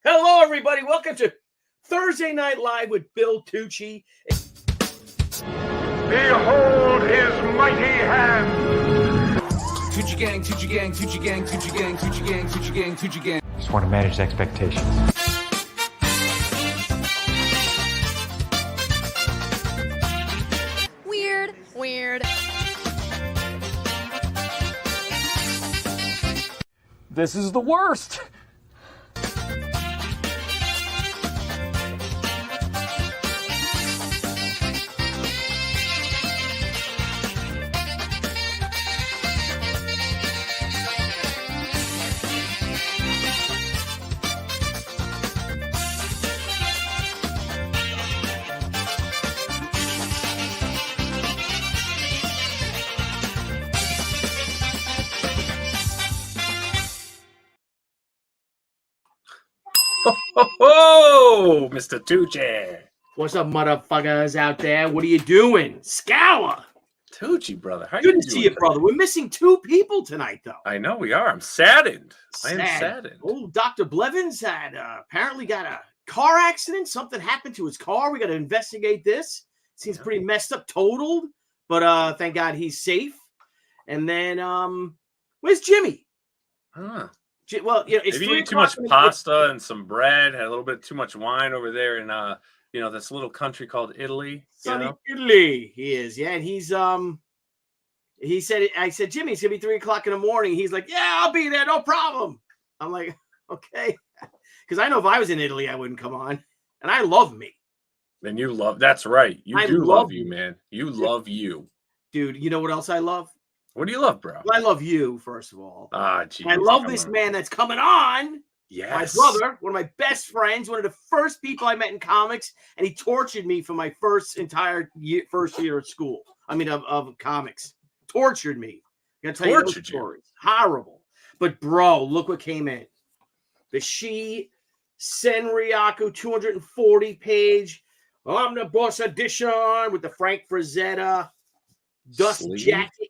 Hello, everybody. Welcome to Thursday Night Live with Bill Tucci. Behold his mighty hand. Tucci gang, Tucci gang, Tucci gang, Tucci gang, Tucci gang, Tucci gang, Tucci gang. Just want to manage expectations. Weird. This is the worst. Oh, Mr. Tucci. What's up, motherfuckers out there? What are you doing? Scour. Tucci, brother. How Good you to doing? see you, brother. We're missing two people tonight, though. I know we are. I'm saddened. I am Sad. saddened. Oh, Dr. Blevins had apparently got a car accident. Something happened to his car. We got to investigate this. Seems pretty messed up, totaled. But thank God he's safe. And then, where's Jimmy? Huh. Well, you know, it's Maybe 3 you ate too much o'clock in the- pasta and some bread. Had a little bit too much wine over there in this little country called Italy. Sunny Italy. He is, yeah. And he's he said, I said, Jimmy, it's gonna be 3 o'clock in the morning. He's like, yeah, I'll be there, no problem. I'm like, okay, because I know if I was in Italy, I wouldn't come on. And I love me, And you love. That's right. You I do love love you, man. You love you. dude. You know what else I love? What do you love, bro? Well, I love you, first of all. Ah, geez. I love come this on. man that's coming on. Yes. My brother, one of my best friends, one of the first people I met in comics, and he tortured me for my first year of school. I mean, of comics. Tortured me. I'm gonna tell you those Tortured you? stories. Horrible. But bro, look what came in. The Shi Senryaku 240 page omnibus edition with the Frank Frazetta dust Sleeve. jacket.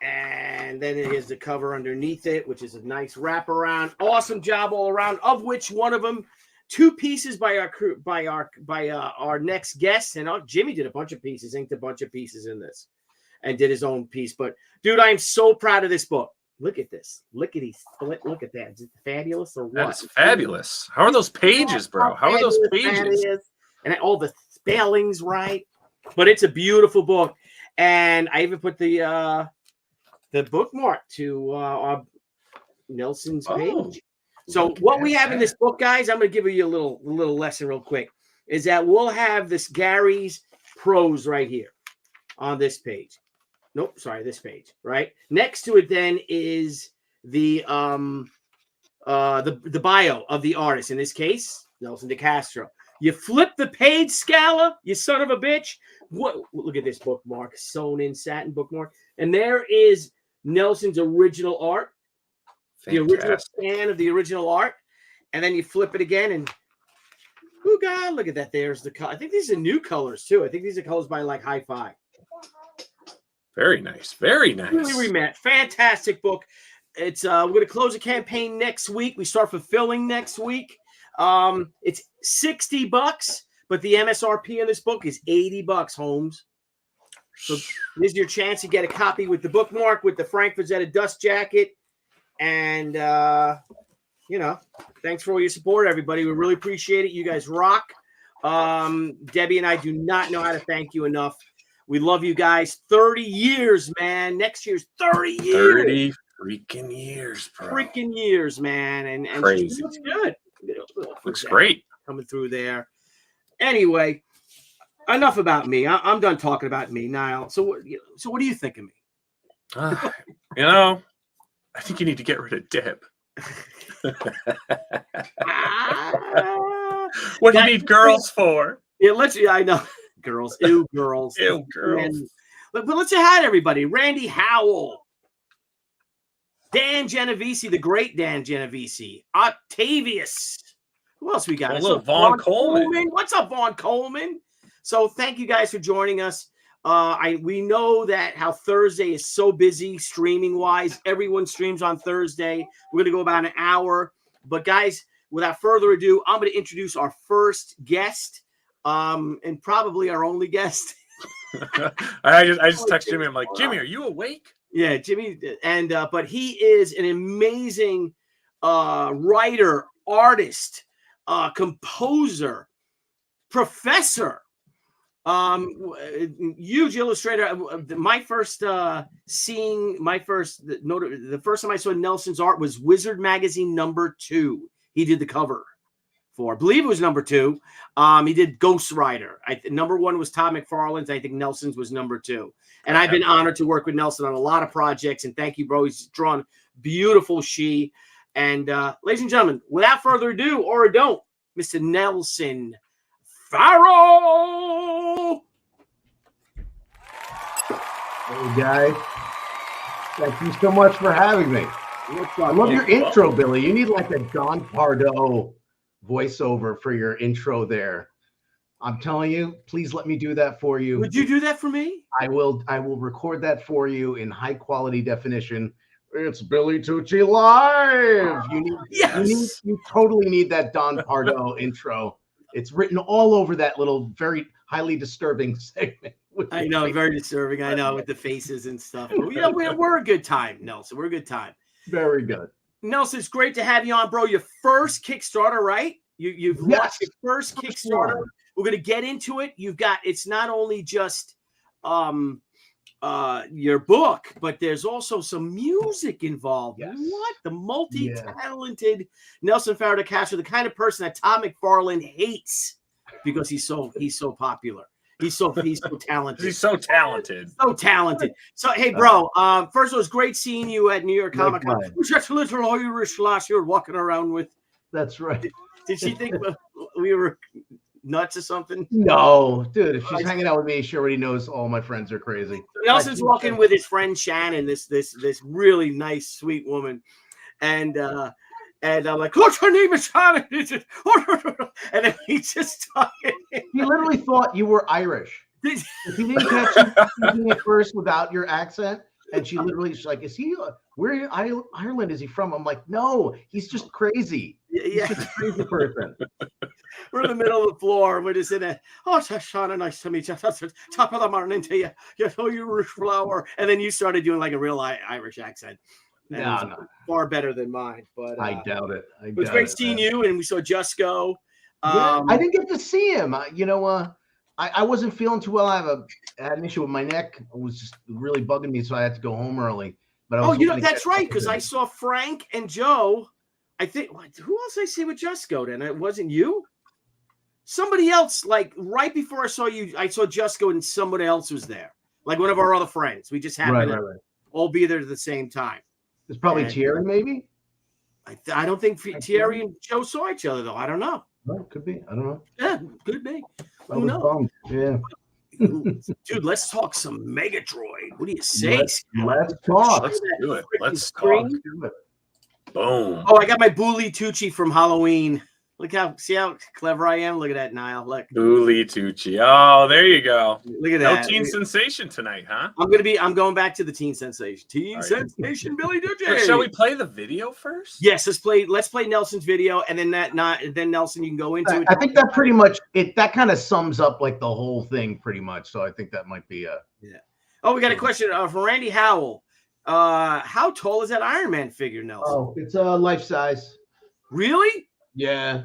And then it is the cover underneath it, which is a nice wraparound. Awesome job all around. Of which one of them, 2 pieces by our next guest, and Jimmy did a bunch of pieces, inked a bunch of pieces in this, and did his own piece. But dude, I am so proud of this book. Look at this. Look at look at that. Is it fabulous or what? That's fabulous. How are those pages, bro? How are those pages? And all the spellings right. But it's a beautiful book, and I even put the bookmark to Nelson's page. So what we have in this book, guys, I'm going to give you a little lesson real quick, is that we'll have this Gary's prose right here on this page. Nope, sorry, this page, right? Next to it then is the bio of the artist, in this case, Nelson DeCastro. You flip the page, Scala, you son of a bitch. What? Look at this bookmark, sewn in satin bookmark. And there is Nelson's original art, the original scan of the original art. And then you flip it again, and oh God, look at that. There's the color. I think these are new colors too. I think these are colors by like Hi-Fi. Very nice. Very nice. Really rematch. Fantastic book. It's we're going to close a campaign next week. We start fulfilling next week. It's $60, but the MSRP on this book is $80, Holmes. So this is your chance to get a copy with the bookmark, with the Frank Frazetta dust jacket. And, thanks for all your support, everybody. We really appreciate it. You guys rock. Debbie and I do not know how to thank you enough. We love you guys. 30 years, man. Next year's 30 years. 30 freaking years, bro. Freaking years, man. And Crazy. she looks good. Looks great. Coming through there. Anyway, enough about me. I'm done talking about me, Niall. So what do you think of me? I think you need to get rid of Deb. What do you need girls for? Yeah, I know. Girls. Ew, girls. Ew, girls. But let's say hi to everybody. Randy Howell. Dan Genovese, the great Dan Genovese. Octavius. Who else we got? Hello, Vaughn Coleman. What's up, Vaughn Coleman? So thank you guys for joining us. We know that how Thursday is so busy streaming wise. Everyone streams on Thursday. We're going to go about an hour. But guys, without further ado, I'm going to introduce our first guest, and probably our only guest. I just texted Jimmy. I'm like, Jimmy, are you awake? Yeah, Jimmy, and but he is an amazing writer, artist, composer, professor, huge illustrator. My first the first time I saw Nelson's art was Wizard Magazine #2. He did the cover for, I believe it was #2. He did Ghost Rider. #1 was Todd McFarlane's. I think Nelson's was #2. And I've been honored to work with Nelson on a lot of projects. And thank you, bro. He's drawn beautiful she. And ladies and gentlemen, without further ado, or don't, Mr. Nelson Faro. Hey guys, thank you so much for having me. I love your intro, Billy. You need like a Don Pardo voiceover for your intro there. I'm telling you, please let me do that for you. Would you do that for me? I will record that for you in high quality definition. It's Billy Tucci live. You totally need that Don Pardo intro. It's written all over that little very highly disturbing segment. I know, very disturbing. I know, with the faces and stuff. But, we're a good time, Nelson. We're a good time. Very good. Nelson, it's great to have you on, bro. Your first Kickstarter, right? You've launched your first Kickstarter. We're going to get into it. It's not only just your book, but there's also some music involved. Yes. What? The multi-talented Nelson Faro, the kind of person that Todd McFarlane hates because he's so popular. He's so talented. He's so talented. So talented. So, hey, bro, first of all, it's great seeing you at New York Comic Con. Was that little Irish lass you were walking around with? That's right. Did she think we were nuts or something? No, dude. If she's hanging out with me, she already knows all my friends are crazy. Nelson's walking with his friend Shannon, this really nice, sweet woman, and I'm like, "What's her name is Shannon?" And then he just started. He literally thought you were Irish. If he didn't catch you speaking at first without your accent, and she's like, "Is he? Where in Ireland is he from?" I'm like, "No, he's just crazy. Yeah, he's just a crazy person." We're in the middle of the floor. We're just in a, Shauna, nice to meet you. Top of the morning to you. You're Irish flower. And then you started doing like a real Irish accent. No. Far better than mine. But I doubt it. It was great seeing you. And we saw Just Go. I didn't get to see him. I wasn't feeling too well. I had an else with my neck. It was just really bugging me, so I had to go home early. But that's right, because I saw Frank and Joe. I think, who else I see with Just Go then? It wasn't you? Somebody else, like right before I saw you, I saw Just Go and somebody else was there. Like one of our other friends. We just happened to all be there at the same time. It's probably Thierry, maybe? I don't think Thierry and Joe saw each other, though. I don't know. Well, could be. I don't know. Yeah, could be. Who knows? Yeah. Dude, let's talk some Megadroid. What do you say? Let's talk. Let's do it. Let's talk. Boom. Oh, I got my Billy Tucci from Halloween. See how clever I am? Look at that, Niall. Look. Billy Tucci. Oh, there you go. Look at that. No teen sensation tonight, huh? I'm going back to the teen sensation. Sensation, Billy Tucci. Shall we play the video first? Yes, let's play Nelson's video, and then then Nelson, you can go into it. I think that pretty much that kind of sums up like the whole thing pretty much. So I think that might be yeah. Oh, we got a question from Randy Howell. How tall is that Iron Man figure, Nelson? Oh, it's life size. Really? Yeah,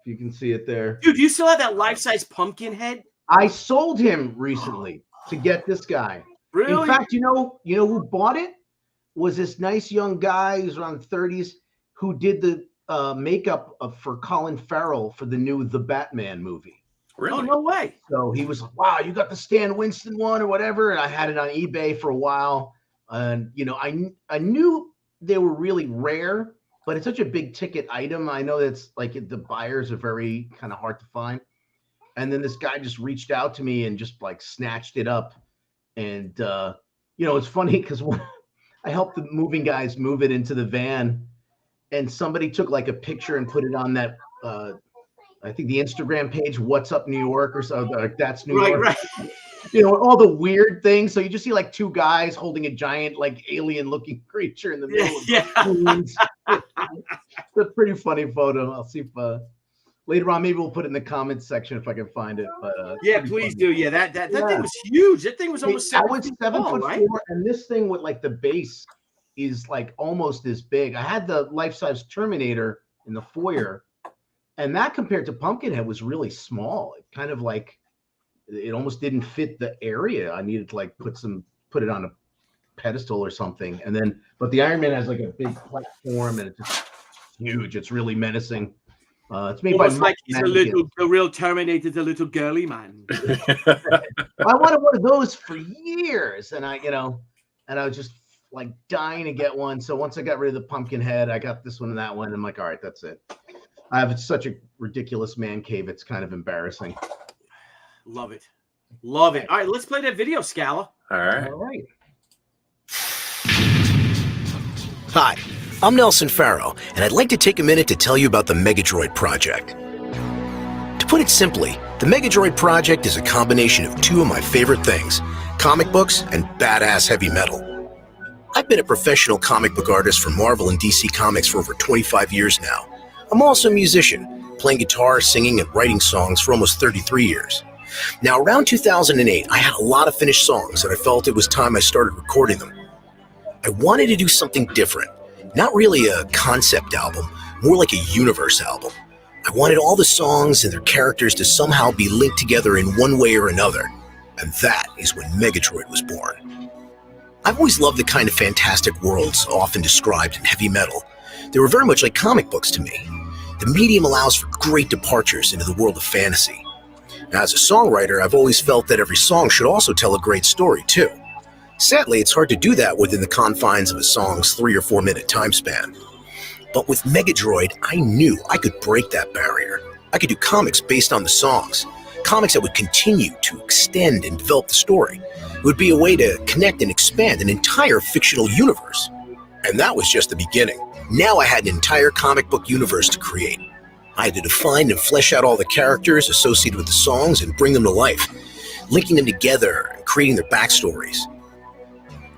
you can see it there. Dude, you still have that life-size pumpkin head? I sold him recently to get this guy. Really? In fact, you know who bought it? Was this nice young guy who's around 30s who did the makeup for Colin Farrell for the new The Batman movie. Really? Oh, no way. So he was like, wow, you got the Stan Winston one or whatever. And I had it on eBay for a while. And, I knew they were really rare, but it's such a big ticket item. I know that's like the buyers are very kind of hard to find. And then this guy just reached out to me and just like snatched it up. And, it's funny because I helped the moving guys move it into the van. And somebody took like a picture and put it on that, I think the Instagram page, What's Up New York or so. Like, that's New York. Right. All the weird things. So you just see like two guys holding a giant, like alien looking creature in the middle of yeah. a pretty funny photo. I'll see if later on maybe we'll put it in the comments section if I can find it. But yeah, please do. Yeah, that thing was huge. That thing was almost 7 feet 7'4", right? and this thing with like the base is like almost as big. I had the life-size Terminator in the foyer, and that compared to Pumpkinhead was really small. It kind of like it almost didn't fit the area. I needed to like put it on a pedestal or something. And then, but the Iron Man has like a big platform, and it's just huge. It's really menacing. It's made Almost by like he's the real Terminator's a little girly man. I wanted one of those for years, and I was just like dying to get one. So once I got rid of the Pumpkinhead, I got this one and that one. I'm like, all right, that's it. I have such a ridiculous man cave. It's kind of embarrassing. Love it. Love it. All right, let's play that video, Scala. All right. All right. Hi, I'm Nelson Faro, and I'd like to take a minute to tell you about the MEGADROID project. To put it simply, the MEGADROID project is a combination of two of my favorite things, comic books and badass heavy metal. I've been a professional comic book artist for Marvel and DC Comics for over 25 years now. I'm also a musician, playing guitar, singing, and writing songs for almost 33 years. Now, around 2008, I had a lot of finished songs, and I felt it was time I started recording them. I wanted to do something different. Not really a concept album, more like a universe album. I wanted all the songs and their characters to somehow be linked together in one way or another. And that is when MEGADROID was born. I've always loved the kind of fantastic worlds often described in heavy metal. They were very much like comic books to me. The medium allows for great departures into the world of fantasy. Now, as a songwriter, I've always felt that every song should also tell a great story, too. Sadly, it's hard to do that within the confines of a song's 3 or 4 minute time span. But with MEGADROID, I knew I could break that barrier. I could do comics based on the songs. Comics that would continue to extend and develop the story. It would be a way to connect and expand an entire fictional universe. And that was just the beginning. Now I had an entire comic book universe to create. I had to define and flesh out all the characters associated with the songs and bring them to life, linking them together and creating their backstories.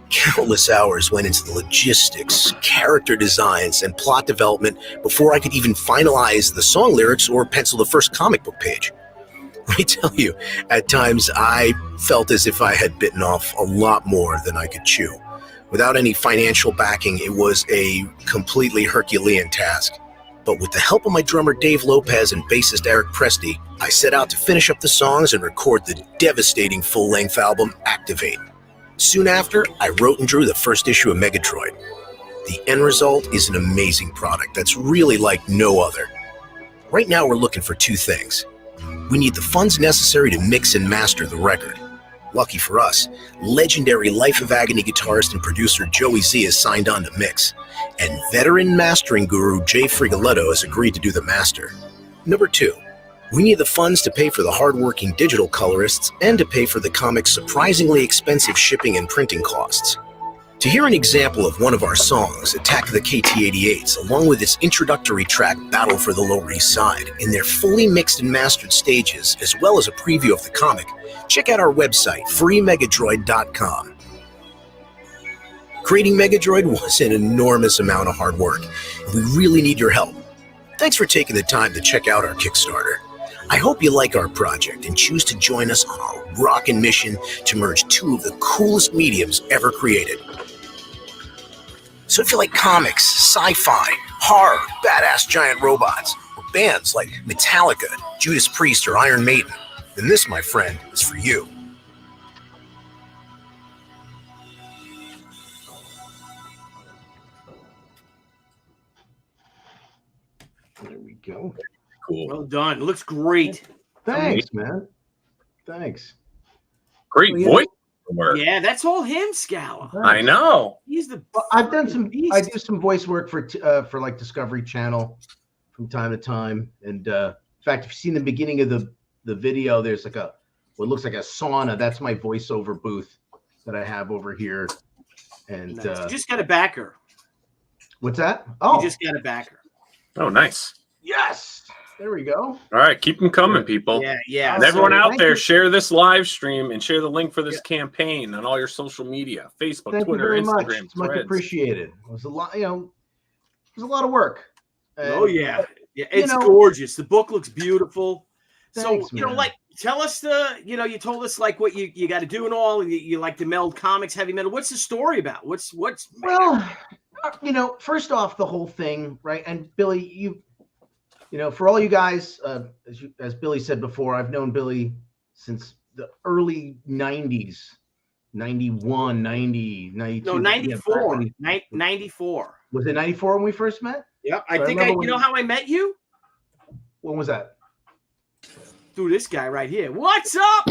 Countless hours went into the logistics, character designs, and plot development before I could even finalize the song lyrics or pencil the first comic book page. Let me tell you, at times I felt as if I had bitten off a lot more than I could chew. Without any financial backing, it was a completely Herculean task. But with the help of my drummer Dave Lopez and bassist Eric Presti, I set out to finish up the songs and record the devastating full-length album, Activate. Soon after, I wrote and drew the first issue of MEGADROID. The end result is an amazing product that's really like no other. Right now, we're looking for two things. We need the funds necessary to mix and master the record. Lucky for us, legendary Life of Agony guitarist and producer Joey Z has signed on to mix, and veteran mastering guru Jay Frigoletto has agreed to do the master. Number two, we need the funds to pay for the hardworking digital colorists and to pay for the comic's surprisingly expensive shipping and printing costs. To hear an example of one of our songs, Attack the KT-88s, along with its introductory track, Battle for the Lower East Side, in their fully mixed and mastered stages, as well as a preview of the comic, check out our website, freemegadroid.com. Creating MEGADROID was an enormous amount of hard work, and we really need your help. Thanks for taking the time to check out our Kickstarter. I hope you like our project and choose to join us on our rockin' mission to merge two of the coolest mediums ever created. So if you like comics, sci-fi, horror, badass giant robots, or bands like Metallica, Judas Priest, or Iron Maiden, then this, my friend, is for you. There we go. Cool. Well done. It looks great. Thanks, man. Thanks. Great Well, yeah. voice work. Yeah, that's all him, Scala. I know. He's the. Well, I've done some. beast. I do some voice work for like Discovery Channel from time to time. And in fact, if you've seen the beginning of the video, there's like what looks like a sauna. That's my voiceover booth that I have over here. And Nice. You just got a backer. what's that? Oh, You just got a backer. Oh, nice. yes. There we go. All right, keep them coming, people. Yeah, yeah. And everyone out Thank there, you. share this live stream and share the link for this campaign on all your social media, Facebook, Thank Twitter, you very Instagram, much. It's much Threads. appreciated. It was a lot. It was a lot of work. Oh yeah, yeah, you it's know- gorgeous. The book looks beautiful. Thanks, So, man. like, tell us you told us like what you got to do and all, and you like to meld comics, heavy metal. What's the story about? What's Well, first off, the whole thing, right? And Billy, for all you guys, as Billy said before, I've known Billy since the early 90s, 91, 90, 92. no, 94, Yeah, 94. was it 94 when we first met? Yep, So I I think remember you know how I met you? When was that? Through this guy right here. What's up?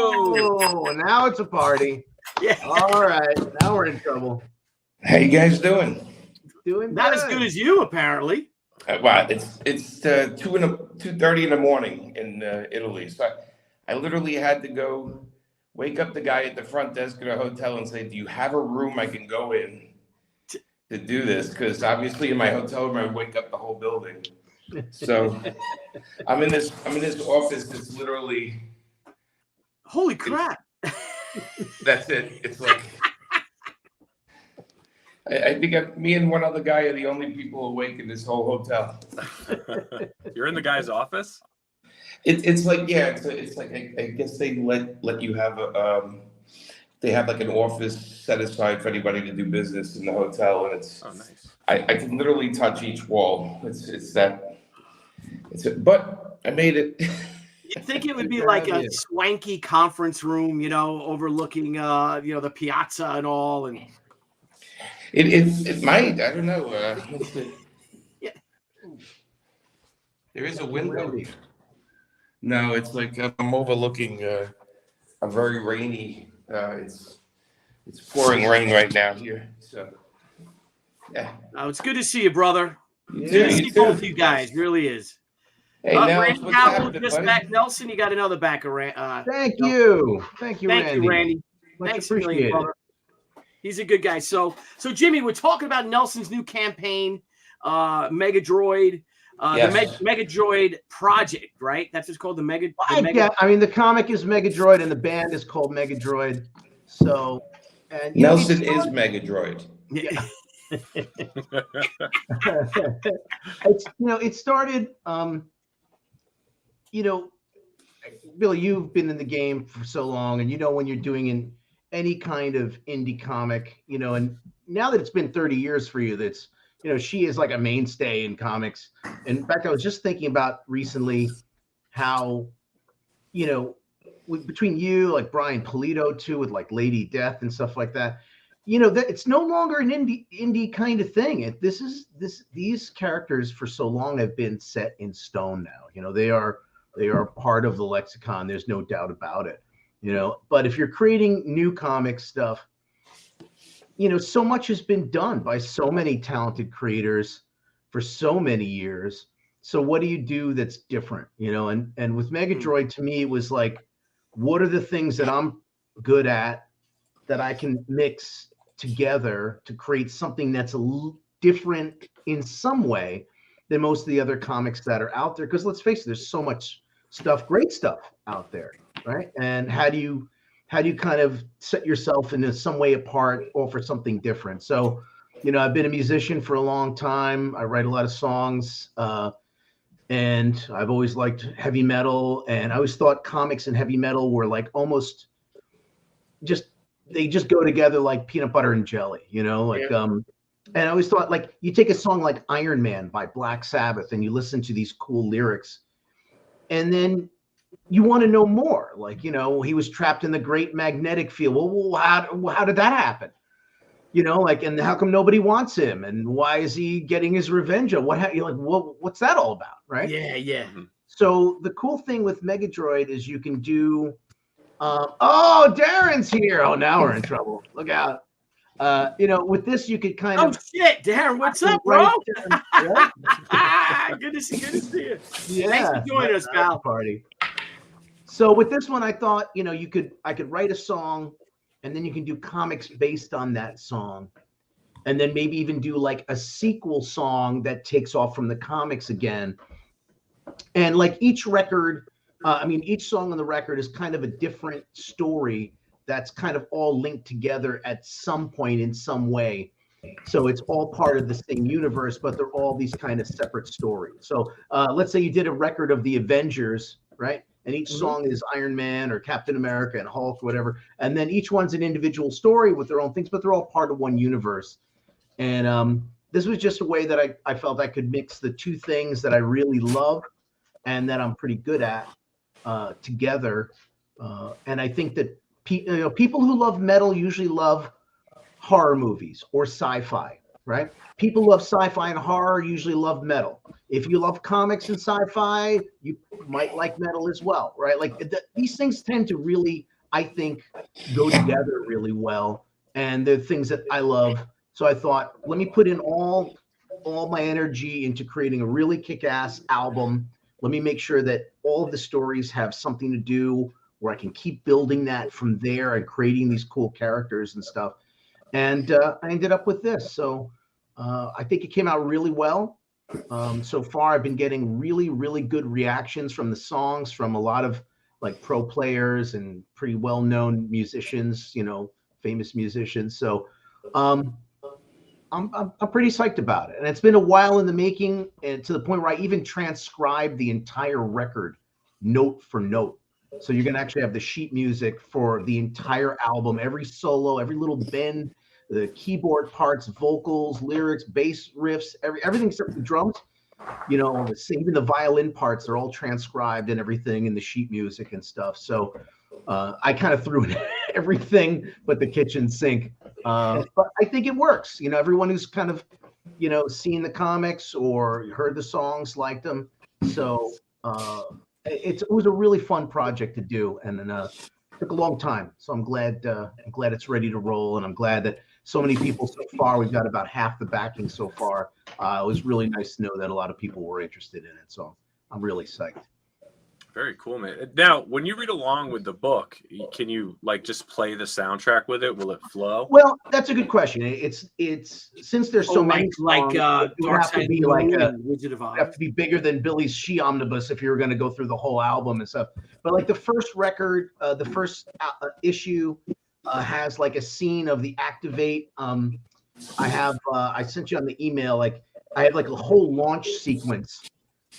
Oh, now it's a party. Yeah. All right, now we're in trouble. How you guys doing? Doing Not as good as you, apparently. Well, it's 2:30 in the morning in Italy. So I literally had to go wake up the guy at the front desk at a hotel and say, "Do you have a room I can go in to do this?" Because obviously in my hotel room I wake up the whole building. So I'm in this office that's literally, Holy crap. that's it. It's like I think me and one other guy are the only people awake in this whole hotel. You're in the guy's office? It's like, yeah, it's like I guess they let you have they have like an office set aside for anybody to do business in the hotel, and it's Nice. I can literally touch each wall. But I made it. You'd think it would be like a swanky conference room, overlooking the piazza and all, and It might, I don't know. Yeah. There is a window. No, it's like I'm overlooking a very rainy. It's pouring rain right now here. So yeah. Oh, it's good to see you, brother. You Good to too, see you too. both you guys. Really is. Hey, Nels, Randy what's Howell happening, just buddy? back. Nelson, you got another back. Thank you, Thank Randy. you, Randy. Much Thanks a million, appreciated. brother. He's a good guy. So Jimmy, we're talking about Nelson's new campaign, Megadroid, Yes. the Megadroid project, right? That's what's called the Mega. I mean, the comic is Megadroid and the band is called Megadroid. So, and Nelson is Megadroid. Yeah. It started. Billy, you've been in the game for so long, and when you're doing any kind of indie comic, and now that it's been 30 years for you, that's she is like a mainstay in comics. And in fact, I was just thinking about recently how between you, like Brian Polito too, with like Lady Death and stuff like that, that it's no longer an indie kind of thing. These characters for so long have been set in stone now. They are part of the lexicon. There's no doubt about it. But if you're creating new comic stuff, so much has been done by so many talented creators for so many years. So what do you do that's different? And with Megadroid, to me, it was like, what are the things that I'm good at that I can mix together to create something that's different in some way than most of the other comics that are out there? Because let's face it, there's so much stuff, great stuff out there, right? And how do you kind of set yourself in some way apart, offer something different? So, I've been a musician for a long time. I write a lot of songs, and I've always liked heavy metal. And I always thought comics and heavy metal were like almost they just go together like peanut butter and jelly, And I always thought, like, you take a song like Iron Man by Black Sabbath and you listen to these cool lyrics, and then you want to know more. Like, he was trapped in the great magnetic field. Well, how did that happen? And how come nobody wants him? And why is he getting his revenge? What's that all about? Right? Yeah. So the cool thing with Megadroid is you can do, Darren's here. Oh, now we're in trouble. Look out. With this, you could kind of. Oh shit, Darren, what's up, bro? Good to see you. Yeah. Thanks for joining us, pal. Party. So with this one, I thought, I could write a song, and then you can do comics based on that song, and then maybe even do like a sequel song that takes off from the comics again. And like each record, each song on the record is kind of a different story that's kind of all linked together at some point in some way. So it's all part of the same universe, but they're all these kind of separate stories. So let's say you did a record of the Avengers, right? And each song is Iron Man or Captain America and Hulk, whatever. And then each one's an individual story with their own things, but they're all part of one universe. And this was just a way that I felt I could mix the two things that I really love and that I'm pretty good at together. And I think that people who love metal usually love horror movies or sci-fi, right? People who love sci-fi and horror usually love metal. If you love comics and sci-fi, you might like metal as well, right? Like these things tend to really, I think, go together really well, and they're things that I love. So I thought, let me put in all my energy into creating a really kick-ass album. Let me make sure that all of the stories have something to do where I can keep building that from there and creating these cool characters and stuff. And I ended up with this. So I think it came out really well. So far, I've been getting really, really good reactions from the songs from a lot of like pro players and pretty well-known musicians, famous musicians. So I'm pretty psyched about it. And it's been a while in the making, and to the point where I even transcribed the entire record note for note. So you're going to actually have the sheet music for the entire album, every solo, every little bend, the keyboard parts, vocals, lyrics, bass riffs, everything except the drums, even the violin parts are all transcribed and everything in the sheet music and stuff. So I kind of threw in everything but the kitchen sink. But I think it works. Everyone who's kind of, seen the comics or heard the songs liked them. So it was a really fun project to do, and then took a long time. So I'm glad it's ready to roll, and I'm glad that so many people so far. We've got about half the backing so far. It was really nice to know that a lot of people were interested in it. So I'm really psyched. Very cool, man. Now, when you read along with the book, can you just play the soundtrack with it? Will it flow? Well, that's a good question. It's since there's so many songs, it would have to be Wizard of Oz. Have to be bigger than Billy's She Omnibus if you were going to go through the whole album and stuff. But like the first record, the first issue has like a scene of the Activate. I sent you on the email. I have like a whole launch sequence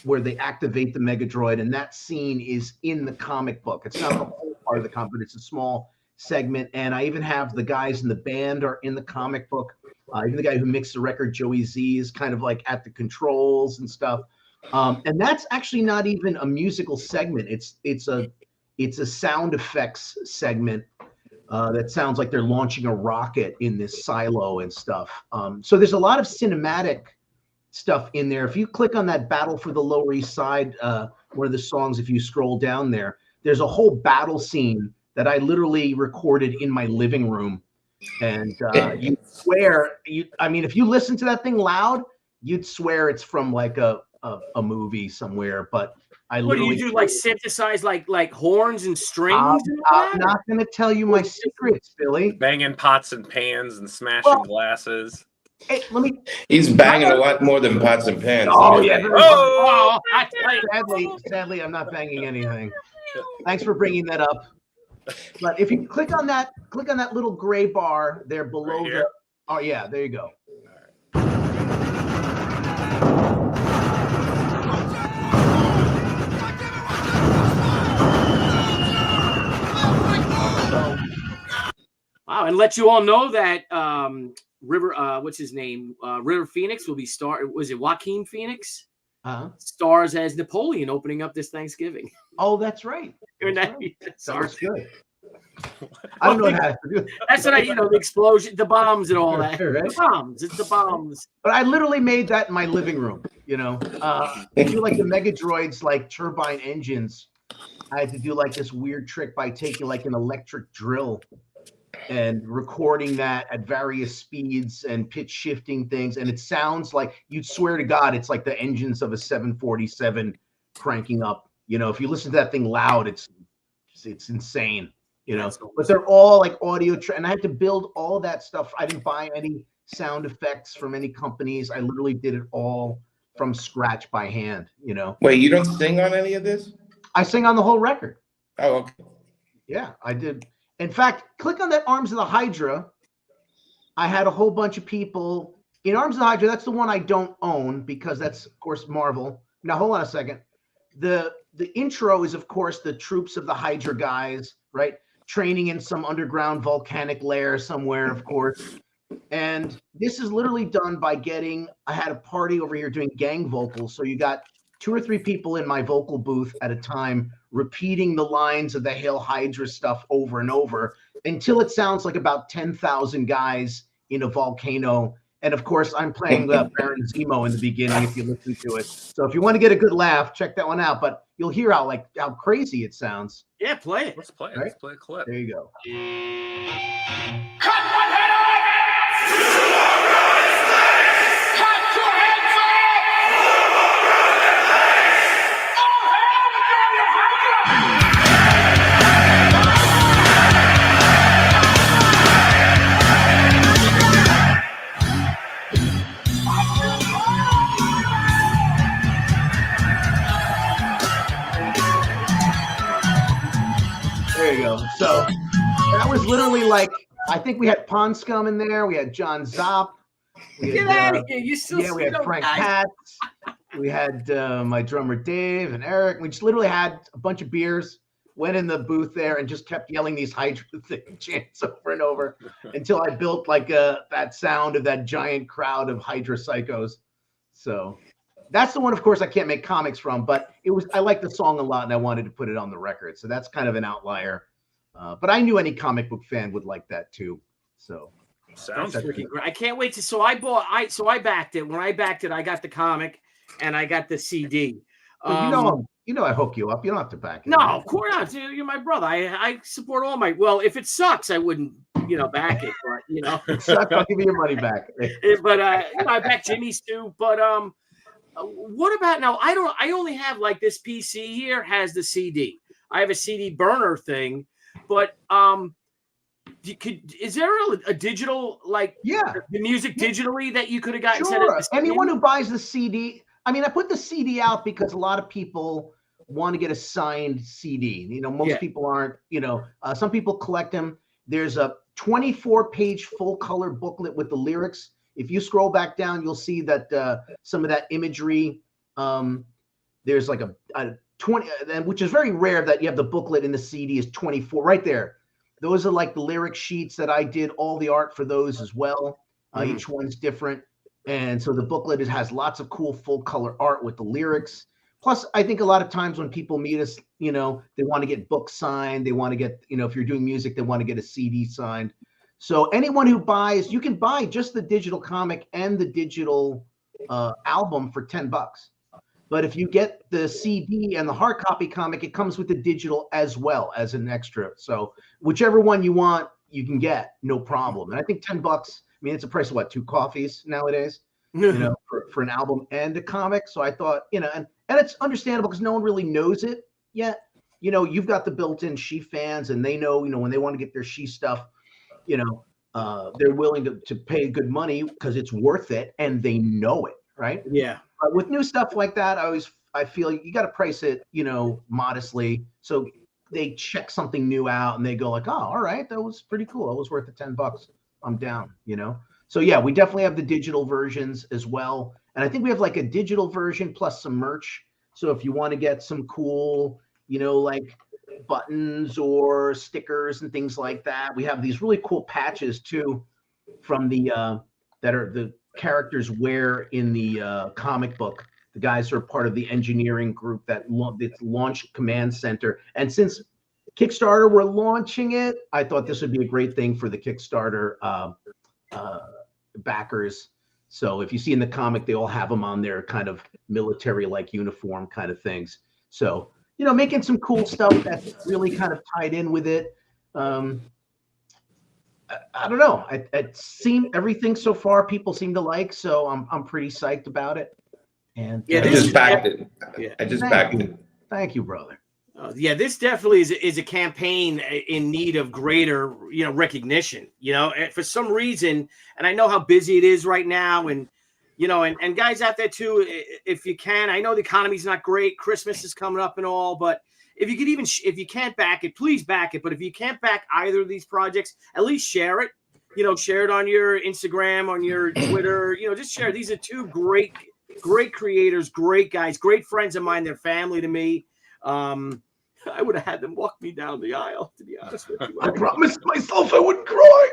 where they activate the Megadroid, and that scene is in the comic book. It's not the whole part of the comic, but it's a small segment. And I even have the guys in the band are in the comic book. Even the guy who mixed the record, Joey Z, is kind of like at the controls and stuff. And that's actually not even a musical segment. It's a sound effects segment that sounds like they're launching a rocket in this silo and stuff. So there's a lot of cinematic stuff in there. If you click on that Battle for the Lower East Side, one of the songs, if you scroll down there, there's a whole battle scene that I literally recorded in my living room. And you swear, if you listen to that thing loud, you'd swear it's from like a movie somewhere. But what do you do? Like synthesize like horns and strings? I'm not going to tell you my secrets, Billy. Banging pots and pans and smashing glasses. Hey, He's banging a lot more than pots and pans. Oh yeah. Oh, Sadly, I'm not banging anything. Thanks for bringing that up. But if you click on that little gray bar there below right oh yeah, there you go. Wow, and let you all know that River, what's his name? River Phoenix will be was it Joaquin Phoenix? Stars as Napoleon opening up this Thanksgiving. Oh, that's right. Sounds good. I don't know what to do. That's what the explosion, the bombs and all that. Right? The bombs, it's the bombs. But I literally made that in my living room, I do like the Megadroid's like turbine engines. I had to do like this weird trick by taking like an electric drill and recording that at various speeds and pitch shifting things. And it sounds like, you'd swear to God, it's like the engines of a 747 cranking up. If you listen to that thing loud, it's insane, but they're all like audio. And I had to build all of that stuff. I didn't buy any sound effects from any companies. I literally did it all from scratch by hand, Wait, you don't sing on any of this? I sing on the whole record. Oh, okay. Yeah, I did. In fact, click on that Arms of the Hydra. I had a whole bunch of people in Arms of the Hydra. That's the one I don't own because that's, of course, Marvel. Now, hold on a second. The intro is, of course, the troops of the Hydra guys, right? Training in some underground volcanic lair somewhere, of course. And this is literally done by I had a party over here doing gang vocals. So you got 2 or 3 people in my vocal booth at a time repeating the lines of the Hail Hydra stuff over and over until it sounds like about 10,000 guys in a volcano. And of course, I'm playing Baron Zemo in the beginning if you listen to it. So if you want to get a good laugh, check that one out. But you'll hear how crazy it sounds. Yeah, play it. Let's play it. Right? Let's play a clip. There you go. Cut one head off! Cut 2 heads off! Oh, hell, the Hydra! There you go. So that was literally like, I think we had Pond Scum in there. We had John Zopp. Get out of here. You still We had Frank Katz. We had my drummer Dave and Eric. We just literally had a bunch of beers, went in the booth there and just kept yelling these Hydra chants over and over until I built like that sound of that giant crowd of Hydra psychos. So that's the one, of course, I can't make comics from, but I like the song a lot and I wanted to put it on the record. So that's kind of an outlier. But I knew any comic book fan would like that too. So Sounds freaking great. I can't wait to. So I backed it. When I backed it, I got the comic and I got the CD. Well, I hook you up. You don't have to back it. No, of course not. You're my brother. I support all my. Well, if it sucks, I wouldn't, back it. But It sucks, I'll give you your money back. But I back Jimmy's too. But what about now? I only have like this PC here has the CD. I have a CD burner thing, but is there a digital the music digitally that you could have gotten? Sure. Anyone who buys the CD. I mean, I put the CD out because a lot of people want to get a signed CD. Most people aren't. Some people collect them. There's a 24-page full color booklet with the lyrics. If you scroll back down, you'll see that some of that imagery. There's like a 20, which is very rare that you have the booklet in the CD is 24 right there. Those are like the lyric sheets that I did all the art for those as well. Each one's different. And so the booklet has lots of cool full color art with the lyrics. Plus, I think a lot of times when people meet us, they want to get books signed. They want to get, if you're doing music, they want to get a CD signed. So anyone who buys, you can buy just the digital comic and the digital album for $10. But if you get the CD and the hard copy comic, it comes with the digital as well as an extra. So whichever one you want, you can get, no problem. And I think $10, I mean, it's a price of what, 2 coffees nowadays, for an album and a comic. So I thought, and it's understandable because no one really knows it yet. You've got the built-in She fans and they know, when they want to get their She stuff, they're willing to pay good money because it's worth it and they know it, right? Yeah. But with new stuff like that, I feel you got to price it, modestly. So they check something new out and they go like, oh, all right, that was pretty cool. It was worth the $10. I'm down, So yeah, we definitely have the digital versions as well. And I think we have like a digital version plus some merch. So if you want to get some cool, like buttons or stickers and things like that, we have these really cool patches too from the that are the characters wear in the comic book. The guys are part of the engineering group that's launched Command Center. And since Kickstarter, we're launching it, I thought this would be a great thing for the Kickstarter backers. So if you see in the comic, they all have them on their kind of military-like uniform kind of things. So, making some cool stuff that's really kind of tied in with it. I don't know. It seemed everything so far people seem to like, so I'm pretty psyched about it. And I just backed it. Yeah. I just backed it. Thank you, brother. This definitely is a campaign in need of greater, recognition. For some reason, and I know how busy it is right now, and and guys out there too, if you can, I know the economy's not great. Christmas is coming up and all, but if you could if you can't back it, please back it. But if you can't back either of these projects, at least share it, share it on your Instagram, on your Twitter. Just share. These are two great creators, great guys, great friends of mine. They're family to me. I would have had them walk me down the aisle, to be honest with you. I promised myself I wouldn't cry.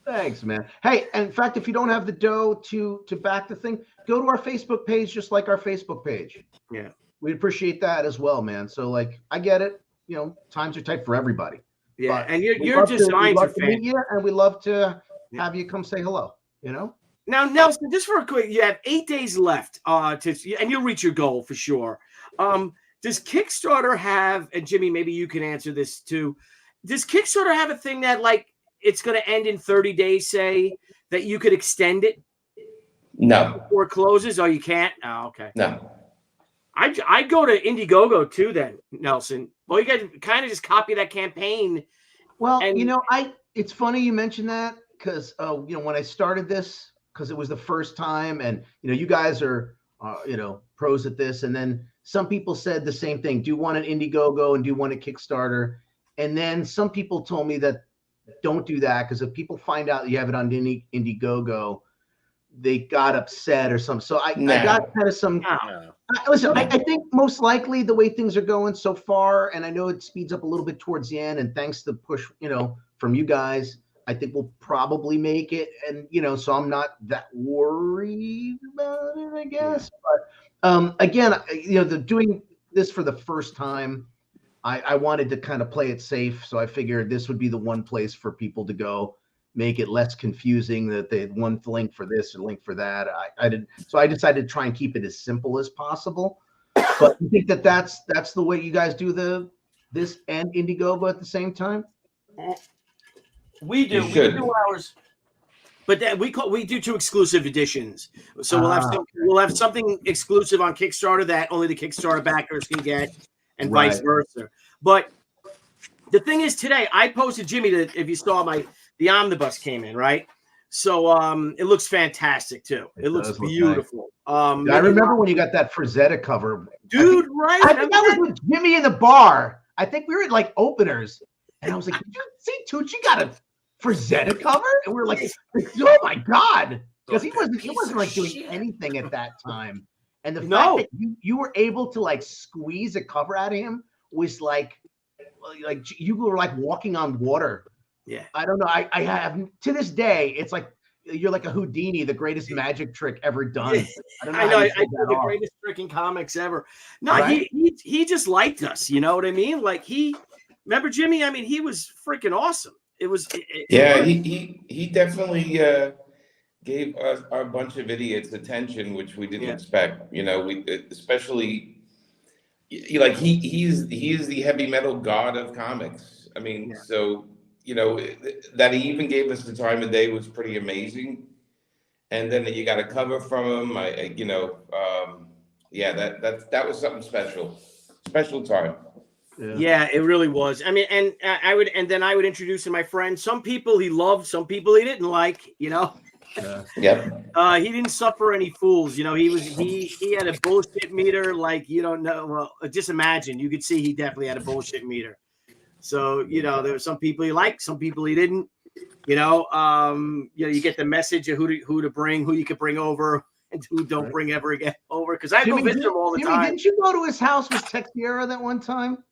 Thanks, man. Hey, in fact, if you don't have the dough to back the thing, go to our Facebook page, just like our Facebook page. Yeah, we'd appreciate that as well, man. So, like, I get it. Times are tight for everybody. Yeah, but and your designs are fantastic. And we love to have you come say hello. Now, Nelson, just for a quick, you have 8 days left and you'll reach your goal for sure. Does Kickstarter have, and Jimmy, maybe you can answer this too. Does Kickstarter have a thing that like it's going to end in 30 days, say, that you could extend it? No. Before it closes? Oh, you can't? Oh, okay. No. I'd go to Indiegogo too then, Nelson. Well, you guys kind of just copy that campaign. Well, it's funny you mentioned that because, when I started this, because it was the first time, and you guys are pros at this, and then some people said the same thing. Do one at Indiegogo and do one at Kickstarter, and then some people told me that don't do that because if people find out you have it on Indiegogo, they got upset or something. So I got kind of some. Listen, I think most likely the way things are going so far, and I know it speeds up a little bit towards the end, and thanks to the push, from you guys, I think we'll probably make it, and so I'm not that worried about it, I guess. But again, doing this for the first time, I wanted to kind of play it safe, so I figured this would be the one place for people to go, make it less confusing that they had one link for this and link for that. I decided to try and keep it as simple as possible. But you think that's the way you guys do this and Indiegogo at the same time? We do. We do ours, but we do 2 exclusive editions. So we'll have something exclusive on Kickstarter that only the Kickstarter backers can get, and vice versa. But the thing is, today I posted, Jimmy, that if you saw the omnibus came in, right? So it looks fantastic too. It looks beautiful. Nice. I remember when you got that Frazetta cover, dude. Right? I think that was with Jimmy in the bar. I think we were at like openers, and I was like, "Did you see Tucci got a Frazetta cover?" And we were like, "Oh my god!" Because he wasn't like doing anything at that time. And the fact that you were able to like squeeze a cover out of him was like you were like walking on water. Yeah, I don't know. I have to this day. It's like you're like a Houdini, the greatest magic trick ever done. I know. I did the greatest trick in comics ever. No, right? he just liked us. You know what I mean? Like remember Jimmy? I mean, he was freaking awesome. It was. He definitely gave us our bunch of idiots attention, which we didn't expect. We especially like he is the heavy metal god of comics. I mean, so. That he even gave us the time of day was pretty amazing. And then you got a cover from him. That was something special time. Yeah, it really was. I mean, and I would introduce him my friends. Some people he loved, some people he didn't like. He didn't suffer any fools. He had a bullshit meter like you don't know. Well, just imagine. You could see he definitely had a bullshit meter. So, there were some people he liked, some people he didn't, you get the message of who to bring, who you could bring over and who don't bring ever again over. Because I go visit him all the time. Didn't you go to his house with Texiera that one time?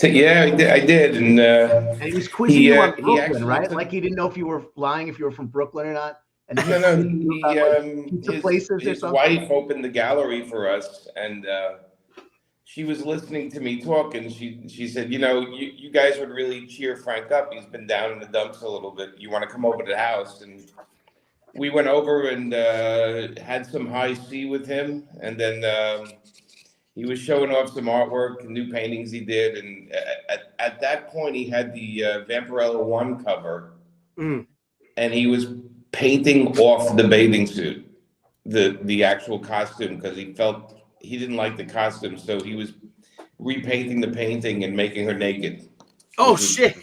Yeah, I did. And he was quizzing you on Brooklyn, right? Like he didn't know if you were lying, if you were from Brooklyn or not. And his wife opened the gallery for us, and she was listening to me talk, and she said, you guys would really cheer Frank up. He's been down in the dumps a little bit. You want to come over to the house? And we went over and had some high C with him. And then he was showing off some artwork, new paintings he did. And at that point, he had the Vampirella 1 cover. And he was painting off the bathing suit, the actual costume, because he felt he didn't like the costume, so he was repainting the painting and making her naked. Oh shit!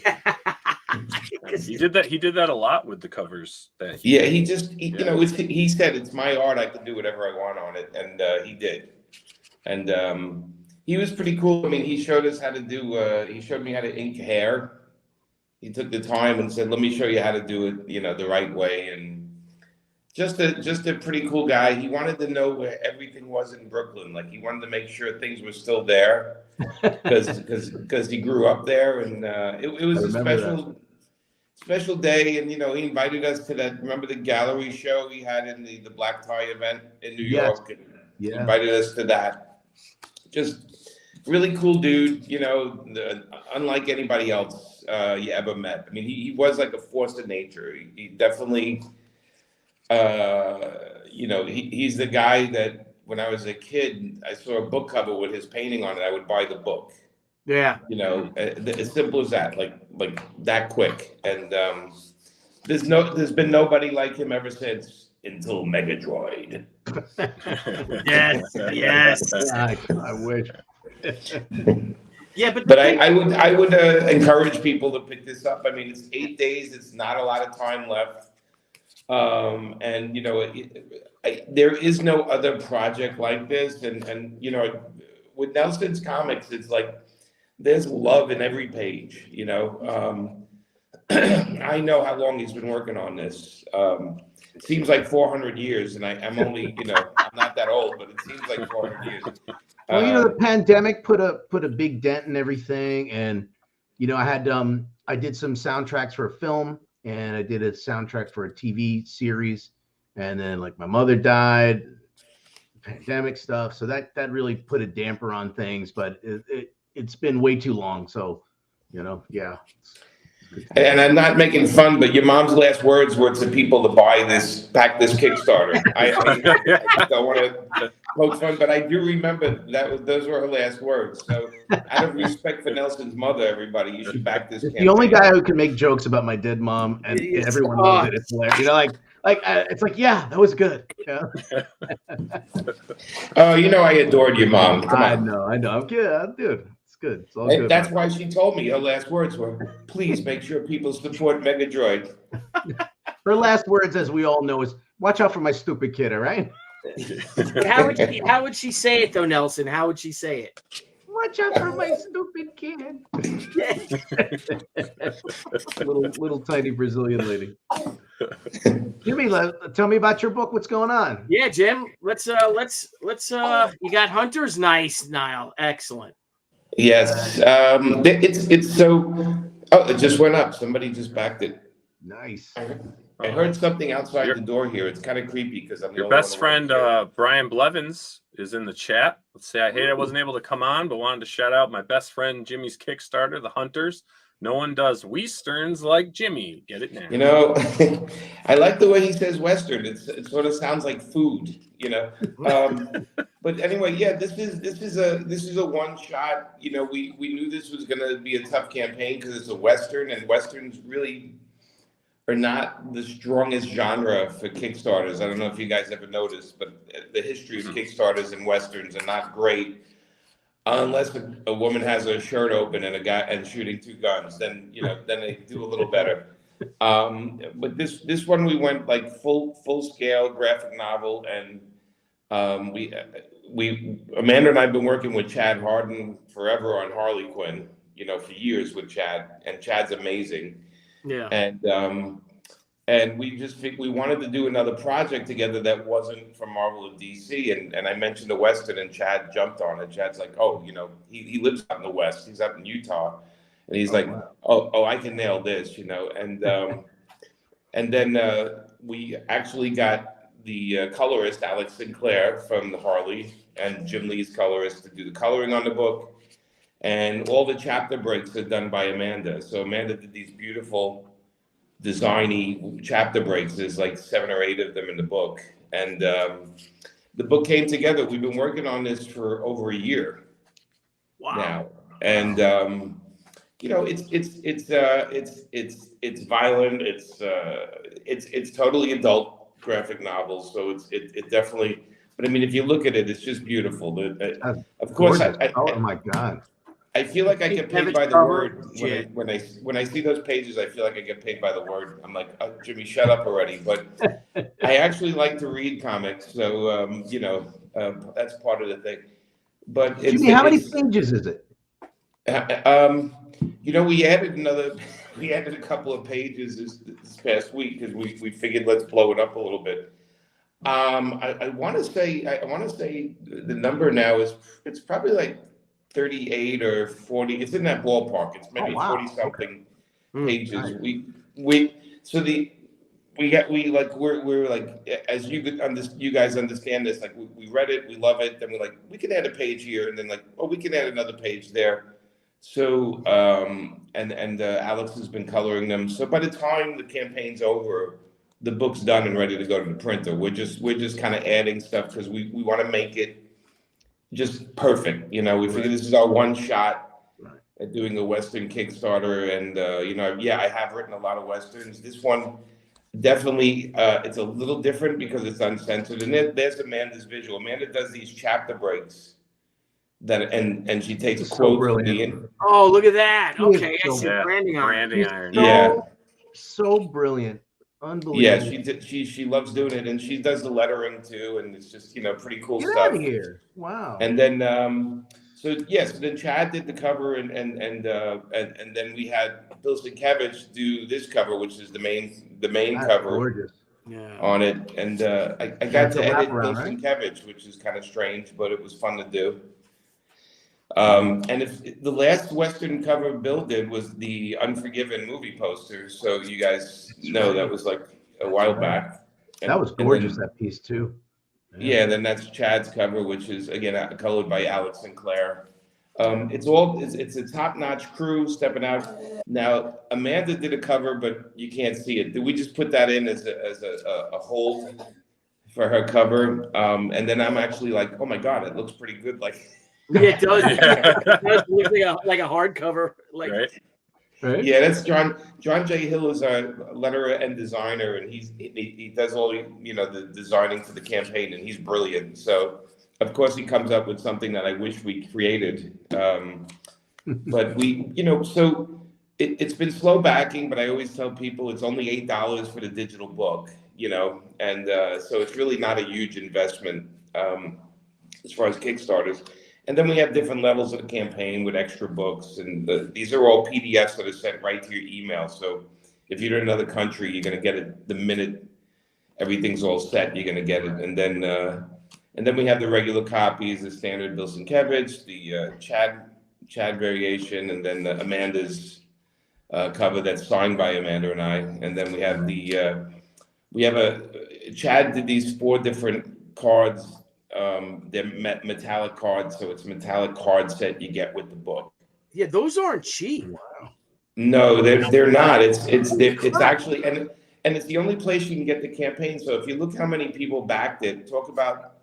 He did that. He did that a lot with the covers. He said it's my art. I can do whatever I want on it, and he did. And he was pretty cool. I mean, he showed us how to do. He showed me how to ink hair. he took the time and said, "Let me show you how to do it, the right way." And just a pretty cool guy. He wanted to know where everything was in Brooklyn. Like he wanted to make sure things were still there because he grew up there, and it was a special day. And he invited us to that. Remember the gallery show he had in the black tie event in New York? And he invited us to that. Just really cool dude. Unlike anybody else you ever met. I mean, he was like a force of nature. He definitely. He's the guy that when I was a kid, I saw a book cover with his painting on it. I would buy the book. Yeah. As simple as that, like that quick. And there's been nobody like him ever since until Megadroid. Yes. I wish. Yeah, but I would encourage people to pick this up. I mean, it's 8 days. It's not a lot of time left. And there is no other project like this, and with Nelson's comics, it's like there's love in every page. I know how long he's been working on this. It seems like 400 years, and I'm only I'm not that old, but it seems like 400 years. Well, the pandemic put a big dent in everything, and I did some soundtracks for a film. And I did a soundtrack for a TV series, and then like my mother died, pandemic stuff. So that really put a damper on things, but it's been way too long. So, yeah. And I'm not making fun, but your mom's last words were to people to pack this Kickstarter. I don't want to poke fun, but I do remember those were her last words. So out of respect for Nelson's mother, everybody, you should back this campaign. The only guy who can make jokes about my dead mom, and everyone knows it. It's hilarious. It's like, yeah, that was good. Oh, I adored your mom. Come on. I know. I'm good, dude. Good. It's all good. That's why she told me her last words were, "Please make sure people support Megadroid." Her last words, as we all know, is "Watch out for my stupid kid." All right. How would she say it though, Nelson? How would she say it? Watch out for my stupid kid. little tiny Brazilian lady. Jimmy, tell me about your book. What's going on? Yeah, Jim. Let's. You got Hunters. Nice, Niall. Excellent. Yes, it's so. Oh, it just went up. Somebody just backed it. Nice. I heard something outside the door here. It's kind of creepy because I'm your best friend Brian Blevins is in the chat. Let's say I wasn't able to come on, but wanted to shout out my best friend Jimmy's Kickstarter, The Hunters. No one does westerns like Jimmy. Get it now. I like the way he says Western. It sort of sounds like food, But anyway, yeah, this is a one shot. We knew this was going to be a tough campaign because it's a Western, and Westerns really are not the strongest genre for Kickstarters. I don't know if you guys ever noticed, but the history of Kickstarters and Westerns are not great. Unless a woman has her shirt open and a guy and shooting two guns, then then they do a little better. But this one we went like full scale graphic novel, and we Amanda and I have been working with Chad Harden forever on Harley Quinn, for years with Chad, and Chad's amazing. Yeah. And we wanted to do another project together that wasn't from Marvel and DC. And I mentioned the Western, and Chad jumped on it. Chad's like, oh, he lives out in the West. He's up in Utah. And he's like, wow. oh, I can nail this, And then we actually got the colorist, Alex Sinclair from the Harley, and Jim Lee's colorist to do the coloring on the book. And all the chapter breaks are done by Amanda. So Amanda did these beautiful designy chapter breaks. There's like 7 or 8 of them in the book, and the book came together. We've been working on this for over a year now, and it's violent. It's totally adult graphic novels, so it definitely. But I mean, if you look at it, it's just beautiful. Of course, oh my God. I feel like I get paid by the word when I see those pages. I feel like I get paid by the word. I'm like, oh, Jimmy, shut up already. But I actually like to read comics, so that's part of the thing. But Jimmy, how many pages is it? we added a couple of pages this past week because we figured let's blow it up a little bit. I want to say the number now it's probably like 38 or 40. It's in that ballpark. It's maybe 40 something pages. Nice. We're like, as you guys understand this, like we read it, we love it, then we're like, we can add a page here, and then like, oh, we can add another page there. So and Alex has been coloring them. So by the time the campaign's over, the book's done and ready to go to the printer. We're just kind of adding stuff because we want to make it just perfect. We figure this is our one shot at doing a Western Kickstarter, and I have written a lot of Westerns. This one definitely it's a little different because it's uncensored, and there's Amanda's visual. Amanda does these chapter breaks and she takes a quote from the end. Oh, look at that. Okay, I So see branding iron. Branding iron. So brilliant. Unbelievable. Yeah, she loves doing it, and she does the lettering too, and it's just pretty cool Get stuff. out of here. Wow. And then so then Chad did the cover, and then we had Bill Sienkiewicz do this cover, which is the main That's cover gorgeous. on it, and I got That's to a edit wraparound, Bill right? Sienkiewicz, which is kind of strange, but it was fun to do. And if the last Western cover Bill did was the Unforgiven movie poster, so you guys know that was like a while back. That was gorgeous, that piece too. Yeah, and then that's Chad's cover, which is again colored by Alex Sinclair. It's a top-notch crew stepping out. Now Amanda did a cover, but you can't see it. Did we just put that in as a hold for her cover? And then I'm actually like, oh my god, it looks pretty good. Like, Yeah, it does. It does look like a hardcover. Like, Right? yeah, that's John J. Hill is our letterer and designer, and he does all the designing for the campaign, and he's brilliant. So of course he comes up with something that I wish we created, but we so it's been slow backing, but I always tell people it's only $8 for the digital book, and so it's really not a huge investment as far as Kickstarters. And then we have different levels of the campaign with extra books, and these are all PDFs that are sent right to your email. So if you're in another country, you're going to get it the minute everything's all set. You're going to get it, and then we have the regular copies, the standard Bill Sienkiewicz, the Chad variation, and then Amanda's cover that's signed by Amanda and I. And then we have Chad did these 4 different cards. They're metallic cards, so it's a metallic card set you get with the book. yeah, those aren't cheap. No, they're not. It's actually and it's the only place you can get the campaign. So if you look how many people backed it, talk about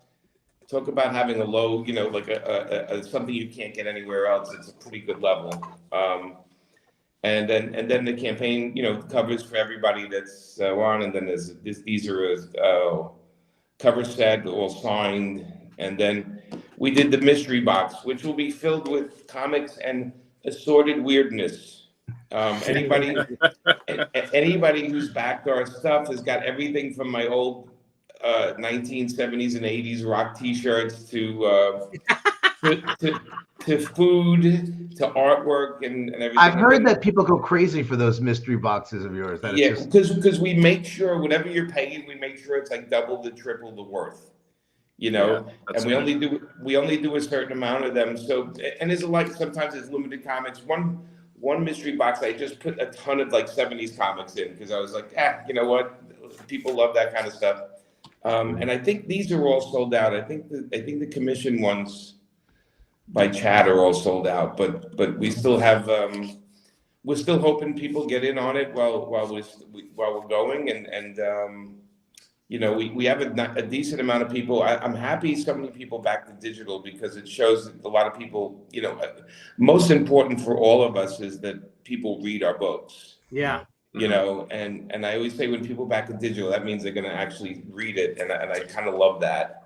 having a low, like a something you can't get anywhere else. It's a pretty good level. And then the campaign, covers for everybody that's on, and then these are cover set, all signed, and then we did the mystery box, which will be filled with comics and assorted weirdness. Anybody who's backed our stuff has got everything from my old 1970s and 80s rock T-shirts to food to artwork and everything. I've heard that people go crazy for those mystery boxes of yours. That Yeah, because we make sure whatever you're paying, we make sure it's like double the triple the worth. And we only do a certain amount of them. So and there's sometimes it's limited comics. One mystery box I just put a ton of like 70s comics in because I was like, you know what? People love that kind of stuff. And I think these are all sold out. I think the commission ones by Chad are all sold out, but we still have we're still hoping people get in on it while we're going, and we have a decent amount of people. I'm happy so many people back to digital because it shows that a lot of people, most important for all of us is that people read our books. Yeah. And I always say when people back to digital, that means they're going to actually read it, and I kind of love that.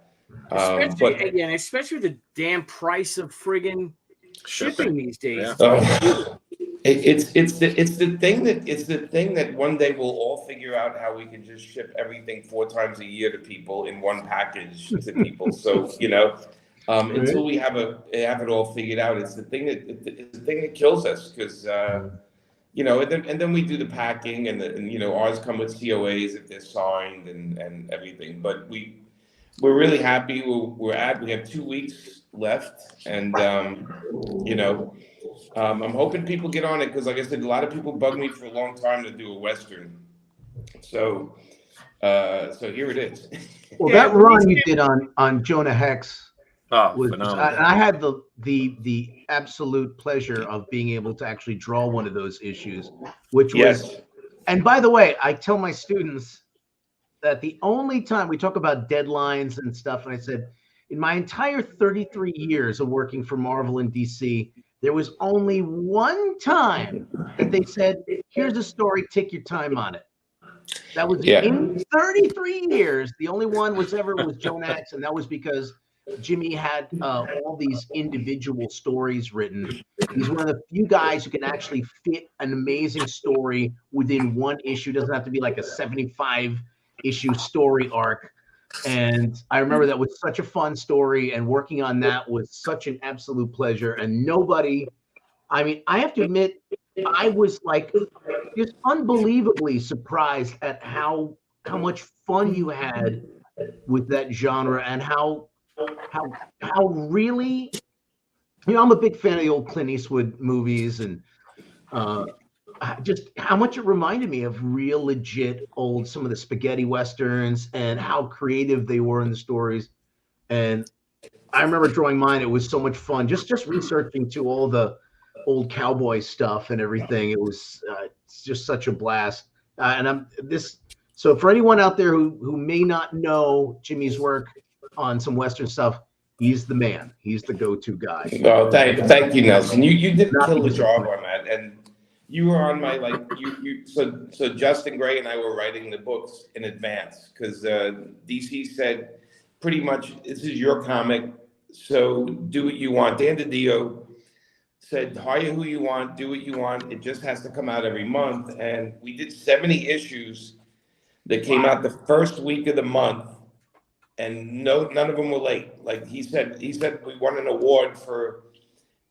Especially the damn price of friggin' shipping these days. Yeah. It's the thing that one day we'll all figure out how we can just ship everything 4 times a year to people in one package to people. So Until we have it all figured out. It's the thing that kills us because you know, and then we do the packing and you know, ours come with COAs if they're signed and everything. But we're really happy. We have 2 weeks left, and you know, I'm hoping people get on it because, like I said, a lot of people bug me for a long time to do a Western. So here it is. Well, that run you did on Jonah Hex was phenomenal. I had the absolute pleasure of being able to actually draw one of those issues, which was, and by the way, I tell my students that the only time we talk about deadlines and stuff, and I said, in my entire 33 years of working for Marvel and DC, there was only one time that they said, here's a story, take your time on it. That was in 33 years. The only one was Jonah Hex, and that was because Jimmy had all these individual stories written. He's one of the few guys who can actually fit an amazing story within one issue. It doesn't have to be like a 75-issue story arc. And I remember that was such a fun story, and working on that was such an absolute pleasure. And nobody, I mean, I have to admit, I was like just unbelievably surprised at how much fun you had with that genre, and how really, you know, I'm a big fan of the old Clint Eastwood movies, and just how much it reminded me of real legit old, some of the spaghetti westerns, and how creative they were in the stories. And I remember drawing mine. It was so much fun, just researching to all the old cowboy stuff and everything. It was it's just such a blast. So for anyone out there who may not know Jimmy's work on some Western stuff, he's the man. He's the go-to guy. Well, thank you, Nelson. You did kill the job on that, and you were on my So Justin Gray and I were writing the books in advance because DC said pretty much this is your comic, so do what you want. Dan DiDio said hire who you want, do what you want. It just has to come out every month, and we did 70 issues that came out the first week of the month, and none of them were late. Like he said we won an award for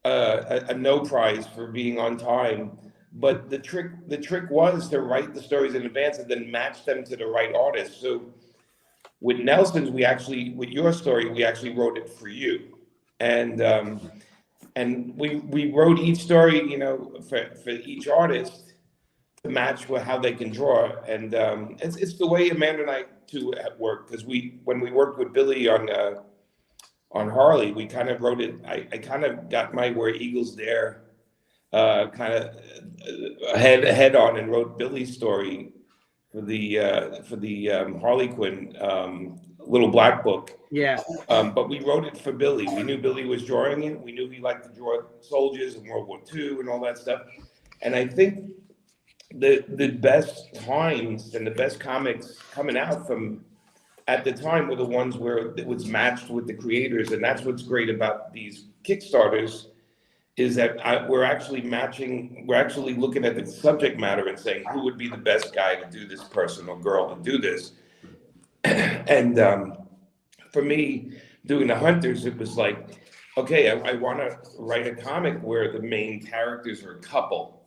a no prize for being on time. But the trick was to write the stories in advance and then match them to the right artist. So with Nelson's, with your story, we actually wrote it for you, and we wrote each story, you know, for each artist to match with how they can draw, and it's the way Amanda and I too at work, because when we worked with Billy on Harley, we kind of wrote it. I kind of got my Where Eagles Dare kind of head on and wrote Billy's story for the Harley Quinn Little Black Book. Yeah. But we wrote it for Billy. We knew Billy was drawing it. We knew he liked to draw soldiers in World War II and all that stuff. And I think the best times and the best comics coming out from at the time were the ones where it was matched with the creators. And that's what's great about these Kickstarters, is that we're actually looking at the subject matter and saying who would be the best guy to do this, person or girl to do this. And for me, doing the Hunters, it was like, okay, I want to write a comic where the main characters are a couple,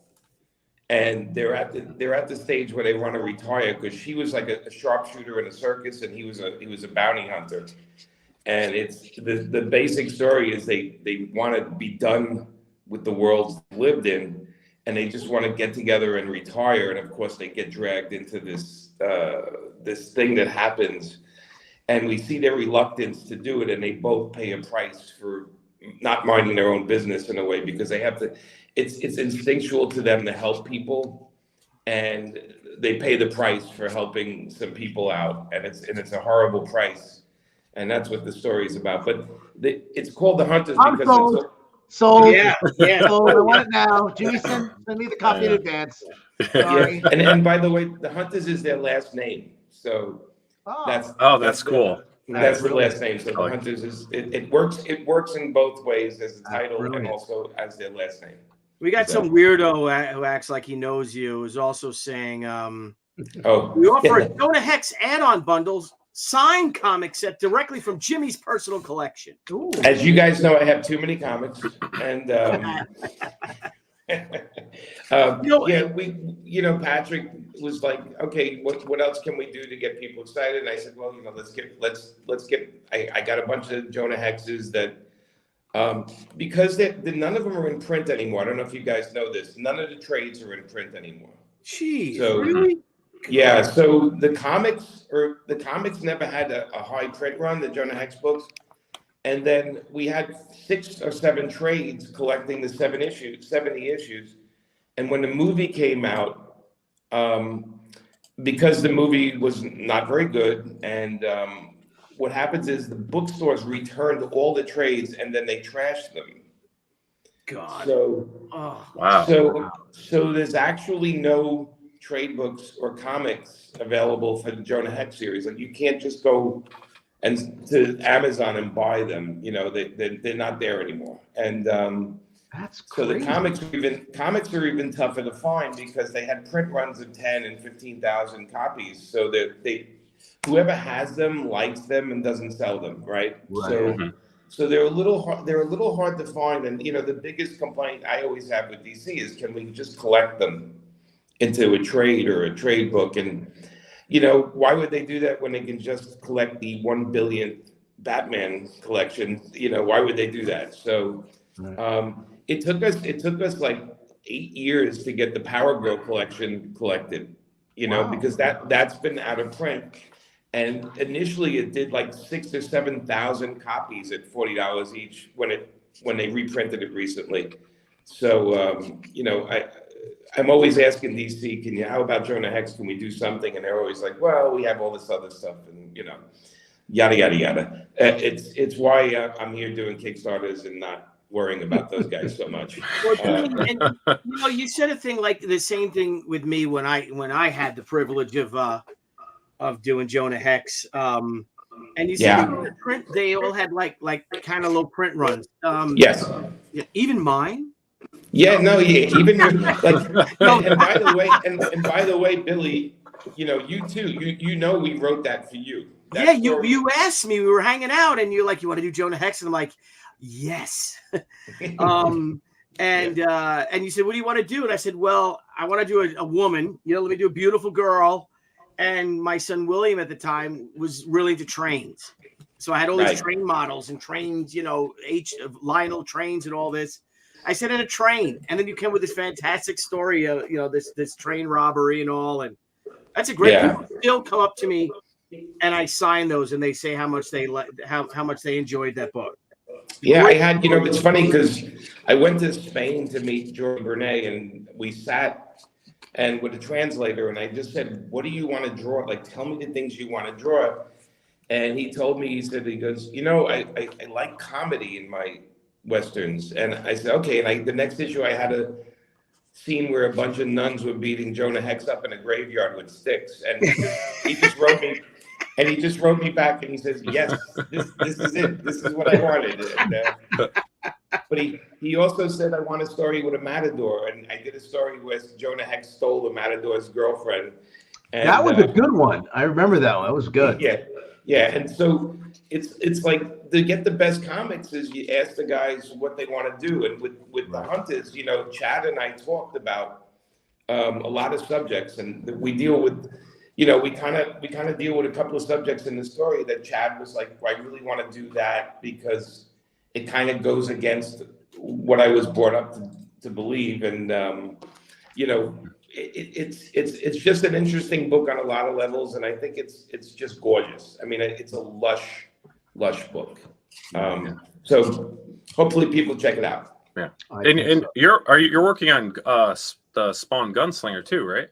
and they're at the stage where they want to retire, because she was like a sharpshooter in a circus, and he was a bounty hunter. And it's the basic story is they want to be done with the worlds they lived in, and they just want to get together and retire. And of course, they get dragged into this thing that happens, and we see their reluctance to do it, and they both pay a price for not minding their own business in a way, because they have to. It's instinctual to them to help people, and they pay the price for helping some people out, and it's a horrible price, and that's what the story is about. But it's called The Hunters because sold. Yeah. Sold. I want it now. Jimmy, send me the copy in advance. Sorry. Yeah. And by the way, The Hunters is their last name, so that's cool. That's the last name. So The Hunters is it works. It works in both ways as a title and also as their last name. We got some weirdo who acts like he knows you, who's also saying, we offer Jonah Hex add-on bundles signed comic set directly from Jimmy's personal collection. Ooh. As you guys know, I have too many comics, and yeah, Patrick was like, okay, what else can we do to get people excited? And I said, well, let's get. I got a bunch of Jonah Hexes that, because none of them are in print anymore. I don't know if you guys know this. None of the trades are in print anymore. Jeez, So, really? Yeah. So the comics never had a high print run, the Jonah Hex books. And then we had 6 or 7 trades collecting the 70 issues. And when the movie came out, because the movie was not very good, and what happens is the bookstores returned all the trades and then they trashed them. God. So, Wow. So there's actually no trade books or comics available for the Jonah Hex series. Like, you can't just go and to Amazon and buy them. They're not there anymore. And That's so crazy. the comics are even tougher to find because they had print runs of 10 and 15,000 copies. So that whoever has them likes them and doesn't sell them, right? So they're a little hard to find. And the biggest complaint I always have with DC is, can we just collect them into a trade or a trade book? And why would they do that when they can just collect the 1 billionth Batman collection? Why would they do that? So it took us like 8 years to get the Power Girl collection collected, because that's been out of print. And initially it did like 6,000 or 7,000 copies at $40 each when they reprinted it recently. So, I'm always asking DC, how about Jonah Hex? Can we do something? And they're always like, well, we have all this other stuff, and yada yada yada. It's why I'm here doing Kickstarters and not worrying about those guys so much. And, you said a thing like the same thing with me when I had the privilege of doing Jonah Hex. And you said they all had like kind of low print runs. Yes. Even mine. Yeah, no, yeah, even like, and by the way, Billy, you too, we wrote that for you. You asked me, we were hanging out, and you're like, you want to do Jonah Hex? And I'm like, yes. And you said, what do you want to do? And I said, well, I want to do a woman. Let me do a beautiful girl. And my son William at the time was really into trains, so I had all these train models and trains, Lionel trains and all this. I said, in a train, and then you came with this fantastic story of this train robbery and all, and that's a great. People still come up to me, and I sign those, and they say how much they how much they enjoyed that book. Yeah, I had. It's funny because I went to Spain to meet Jordan Bernay, and we sat and with a translator, and I just said, "What do you want to draw? Like, tell me the things you want to draw." And he told me, he goes, I like comedy in my Westerns. And I said, okay. And the next issue, I had a scene where a bunch of nuns were beating Jonah Hex up in a graveyard with sticks. And he just wrote me, and he just wrote me back, and he says, yes, this is it. This is what I wanted. And, but he also said, I want a story with a matador. And I did a story where Jonah Hex stole the matador's girlfriend. And, that was a good one. I remember that one. That was good. Yeah. And so it's like, to get the best comics is you ask the guys what they want to do. And with the Hunters, Chad and I talked about a lot of subjects, and we deal with, we kind of deal with a couple of subjects in the story that Chad was like, I really want to do that because it kind of goes against what I was brought up to believe. And, it's just an interesting book on a lot of levels. And I think it's just gorgeous. I mean, it's a lush book. So hopefully people check it out. Yeah. And you're working on the Spawn Gunslinger too, right?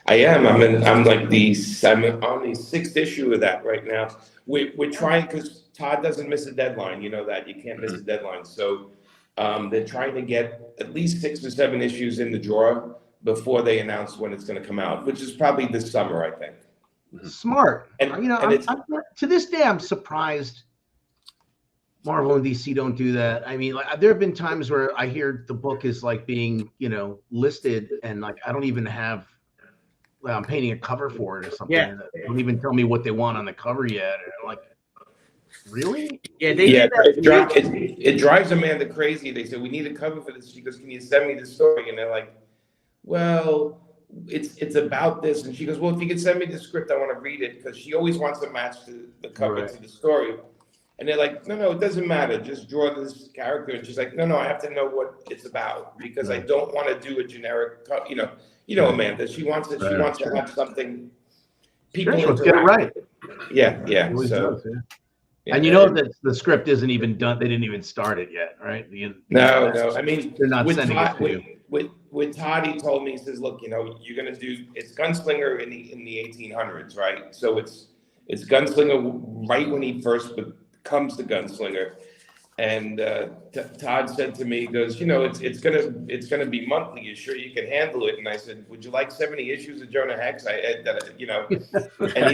I am. I'm on the 6th issue of that right now. We're trying, because Todd doesn't miss a deadline. You know that. You can't miss a deadline. So they're trying to get at least 6 or 7 issues in the drawer before they announce when it's going to come out, which is probably this summer, I think. Smart. And, to this day, I'm surprised Marvel and DC don't do that. I mean, like, there have been times where I hear the book is like being, listed, and like I don't even have painting a cover for it or something. Yeah. They don't even tell me what they want on the cover yet. And I'm like, really? Yeah, they Yeah, did that. it drives Amanda crazy. They said, we need a cover for this. She goes, can you send me the story? And they're like, well, it's about this. And she goes, well, if you could send me the script, I want to read it, because she always wants to match the cover to the story. And they're like, no, it doesn't matter. Just draw this character. And she's like, no, I have to know what it's about, because I don't want to do a generic, you know, Amanda. She wants to have something. People let's get it right. Yeah. So. Does, and you know that the script isn't even done. They didn't even start it yet, right? No. I mean, they're not sending it to you. With Todd, he told me, he says, look, you know, you're going to do, it's Gunslinger in the 1800s, right? So it's Gunslinger right when he first becomes the Gunslinger. And Todd said to me, he goes, you know, it's gonna be monthly. You sure you can handle it? And I said, would you like 70 issues of Jonah Hex? You know, and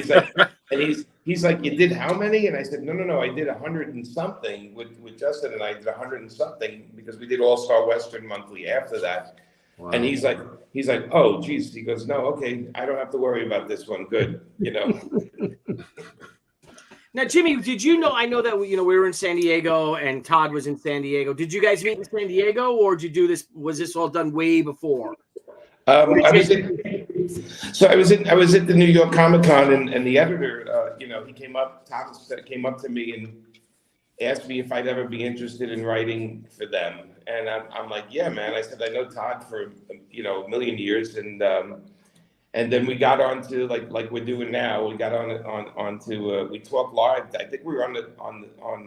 he's like, you did how many? And I said, no, I did 100 and something with Justin, and I did 100 and something because we did All Star Western monthly after that. Wow. And he's like, oh, geez. He goes, no, okay, I don't have to worry about this one. Good, you know. Now, Jimmy, did you know? I know that we were in San Diego and Todd was in San Diego. Did you guys meet in San Diego, or did you do this? Was this all done way before? I was at the New York Comic Con, and the editor, he came up. Todd came up to me and asked me if I'd ever be interested in writing for them, and I'm like, yeah, man. I said, I know Todd for a million years, and then we got on to like we're doing now. We got onto we talked live. I think we were on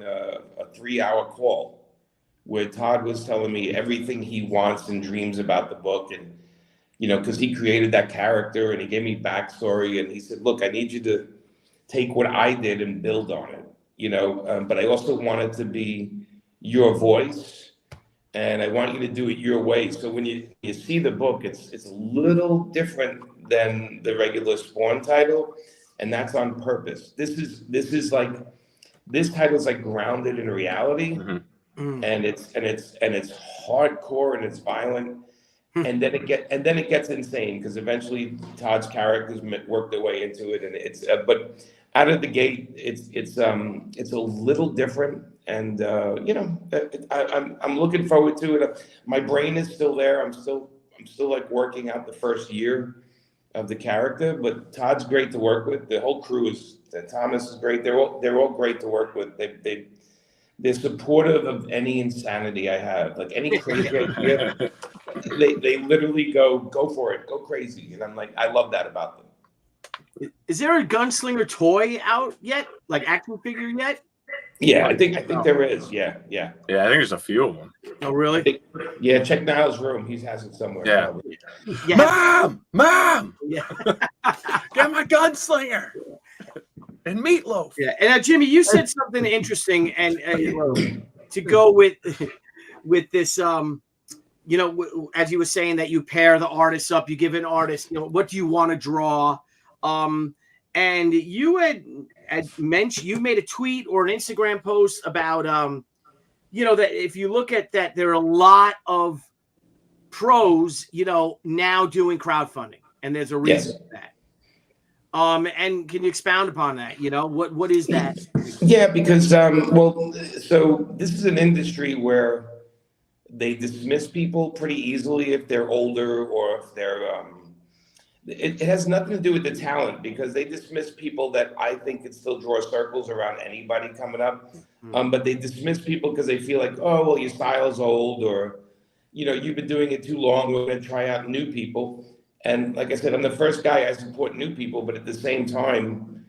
a 3-hour call where Todd was telling me everything he wants and dreams about the book, and because he created that character and he gave me backstory, and he said, look, I need you to take what I did and build on it, but I also want it to be your voice, and I want you to do it your way. So when you see the book, it's a little different than the regular Spawn title, and that's on purpose. This title is like grounded in reality, and it's hardcore and it's violent, and then it gets insane because eventually Todd's characters work their way into it, and it's but out of the gate it's a little different, and I'm looking forward to it. My brain is still there. I'm still like working out the first year of the character, but Todd's great to work with. The whole crew Thomas is great. They're all great to work with. They're supportive of any insanity I have, like any crazy idea. They literally go for it, go crazy, and I'm like, I love that about them. Is there a Gunslinger toy out yet, like action figure yet? Yeah, I think there is. Yeah. Yeah, I think there's a few of them. Oh, really? Yeah, check Niall's room. He has it somewhere. Yeah. Mom! Yeah. Get my Gunslinger! And Meatloaf. Yeah, and Jimmy, you said something interesting, and to go with this, as you were saying that you pair the artists up, you give an artist, what do you want to draw, and you had mentioned, you made a tweet or an Instagram post about, that if you look at that, there are a lot of pros, now doing crowdfunding, and there's a reason for that. And can you expound upon that? What is that? Yeah, because so this is an industry where they dismiss people pretty easily if they're older or if they're it has nothing to do with the talent, because they dismiss people that I think could still draw circles around anybody coming up. But they dismiss people because they feel like, oh, well, your style's old, or you've been doing it too long, we're going to try out new people. And like I said, I'm the first guy. I support new people, but at the same time,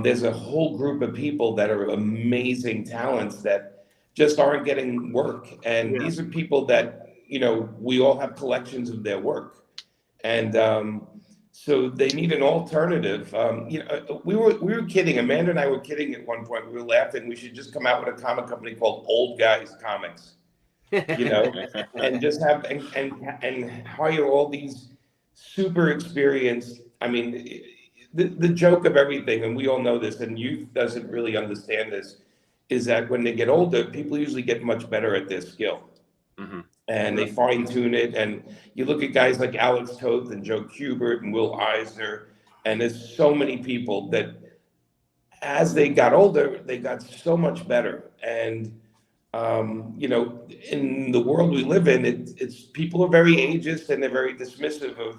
there's a whole group of people that are amazing talents that just aren't getting work. And these are people that, we all have collections of their work. And so they need an alternative. We were kidding. Amanda and I were kidding at one point. We were laughing. We should just come out with a comic company called Old Guys Comics, and just have and hire all these super experienced. I mean, the joke of everything, and we all know this, and youth doesn't really understand this, is that when they get older, people usually get much better at their skill. and they fine tune it. And you look at guys like Alex Toth and Joe Kubert and Will Eisner, and there's so many people that as they got older, they got so much better. And, you know, in the world we live in, it's people are very ageist and they're very dismissive of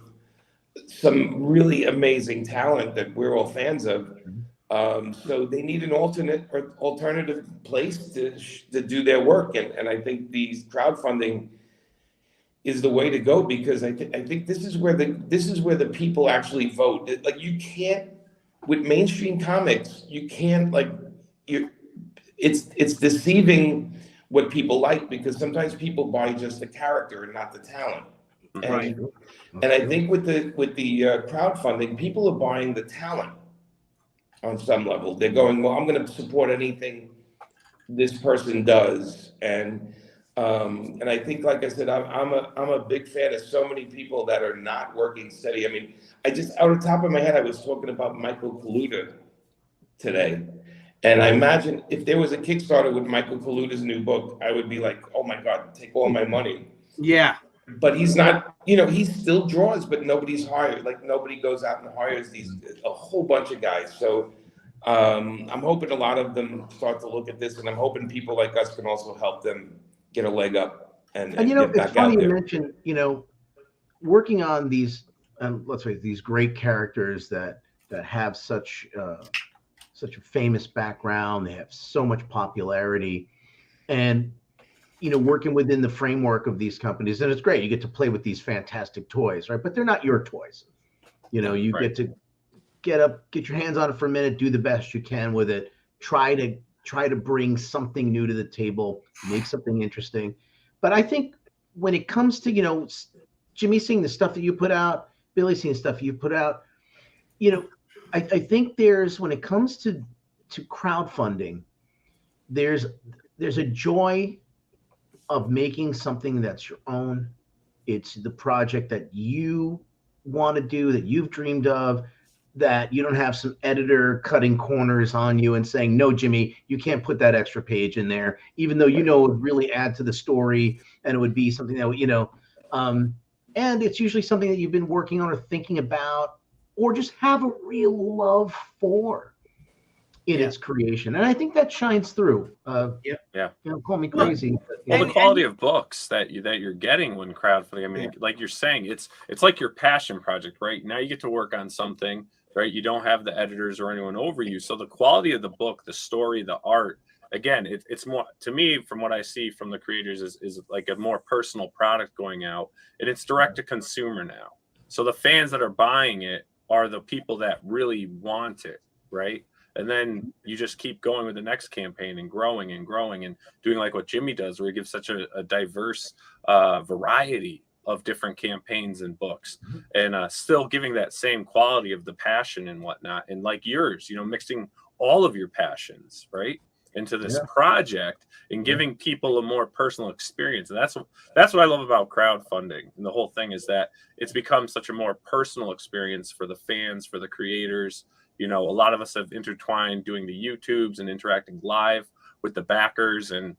some really amazing talent that we're all fans of. So they need an alternative place to do their work. And I think these crowdfunding is the way to go, because I think this is where the people actually vote. Like, you can't, with mainstream comics, you can't, like, it's deceiving what people like, because sometimes people buy just the character and not the talent. Right. And I think with the crowdfunding, people are buying the talent on some level. They're going, well, I'm going to support anything this person does. And I think, like I said, I'm a big fan of so many people that are not working steady. I mean, I just, out of the top of my head, I was talking about Michael Kaluta today. And I imagine if there was a Kickstarter with Michael Kaluta's new book, I would be like, oh my God, take all my money. Yeah. But he's not, you know, he still draws, but nobody's hired. Like, nobody goes out and hires a whole bunch of guys. So I'm hoping a lot of them start to look at this, and I'm hoping people like us can also help them get a leg up and you know, get back it's funny out you there. mentioned, you know, working on these, let's say, these great characters that have such a famous background, they have so much popularity, and, you know, working within the framework of these companies, and it's great. You get to play with these fantastic toys, right? But they're not your toys. You know, you get to get your hands on it for a minute, do the best you can with it, try to bring something new to the table, make something interesting. But I think when it comes to, you know, Jimmy seeing the stuff that you put out, Billy seeing the stuff you put out, you know, I think there's, when it comes to crowdfunding, there's a joy of making something that's your own. It's the project that you want to do, that you've dreamed of, that you don't have some editor cutting corners on you and saying, no, Jimmy, you can't put that extra page in there, even though you know it would really add to the story and it would be something that, you know, and it's usually something that you've been working on or thinking about, or just have a real love for in its creation. And I think that shines through. You know, call me crazy. But, well, the quality of books that you're getting when crowdfunding, I mean, like you're saying, it's like your passion project, right? Now you get to work on something, right? You don't have the editors or anyone over you. So the quality of the book, the story, the art, again, it's more, to me, from what I see from the creators, is like a more personal product going out, and it's direct to consumer now. So the fans that are buying it are the people that really want it, right? And then you just keep going with the next campaign and growing and doing like what Jimmy does, where he gives such a diverse variety of different campaigns and books, and still giving that same quality of the passion and whatnot. And like yours, you know, mixing all of your passions, right, into this project and giving people a more personal experience. And that's what I love about crowdfunding. And the whole thing is that it's become such a more personal experience for the fans, for the creators. You know, a lot of us have intertwined doing the YouTubes and interacting live with the backers and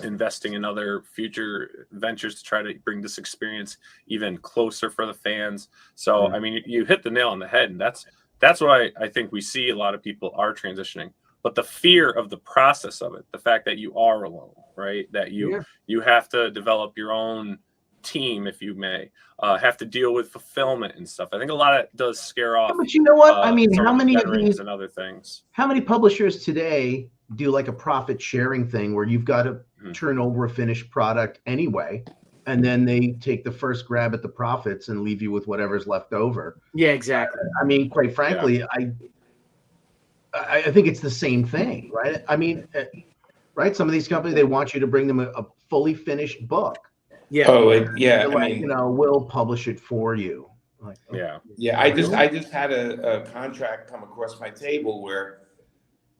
investing in other future ventures to try to bring this experience even closer for the fans. So, I mean, you hit the nail on the head, and that's why I think we see a lot of people are transitioning. But the fear of the process of it, the fact that you are alone, right? That you have to develop your own team, if you may, have to deal with fulfillment and stuff. I think a lot of it does scare off. But you know what? I mean, how many of these and other things? How many publishers today do like a profit sharing thing where you've got to turn over a finished product anyway, and then they take the first grab at the profits and leave you with whatever's left over? Yeah, exactly. I mean, quite frankly, I think it's the same thing, right? I mean, right? Some of these companies, they want you to bring them a fully finished book. Yeah. Oh, yeah. I mean, you know, we'll publish it for you. Like, yeah. I just had a contract come across my table where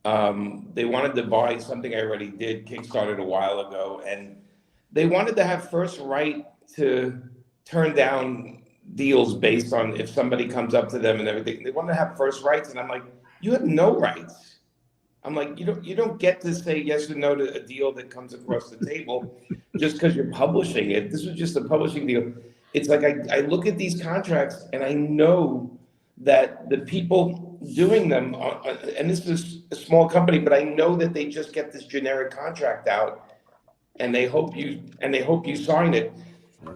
they wanted to buy something I already did Kickstarted a while ago, and they wanted to have first right to turn down deals based on if somebody comes up to them and everything. They wanted to have first rights, and I'm like, you have no rights. I'm like, you don't get to say yes or no to a deal that comes across the table just because you're publishing it. This was just a publishing deal. It's like I look at these contracts and I know that the people doing them, and this is a small company, but I know that they just get this generic contract out, and they hope you sign it.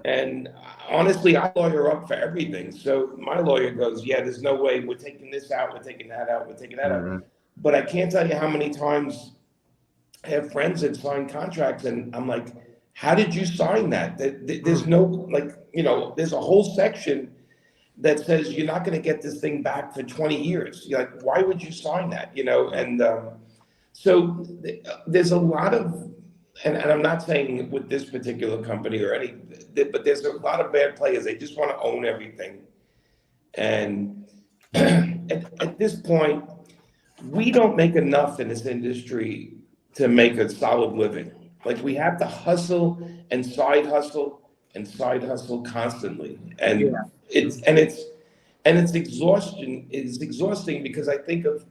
And honestly, I lawyer up for everything. So my lawyer goes, yeah, there's no way we're taking this out, we're taking that out, we're taking that out. But I can't tell you how many times I have friends that sign contracts, and I'm like, how did you sign that? There's no, like, there's a whole section that says you're not going to get this thing back for 20 years. You're like, why would you sign that? And so there's a lot of, and I'm not saying with this particular company or any, but there's a lot of bad players. They just want to own everything. And at this point, we don't make enough in this industry to make a solid living. Like, we have to hustle and side hustle constantly. And it's exhaustion. It's exhausting because I think of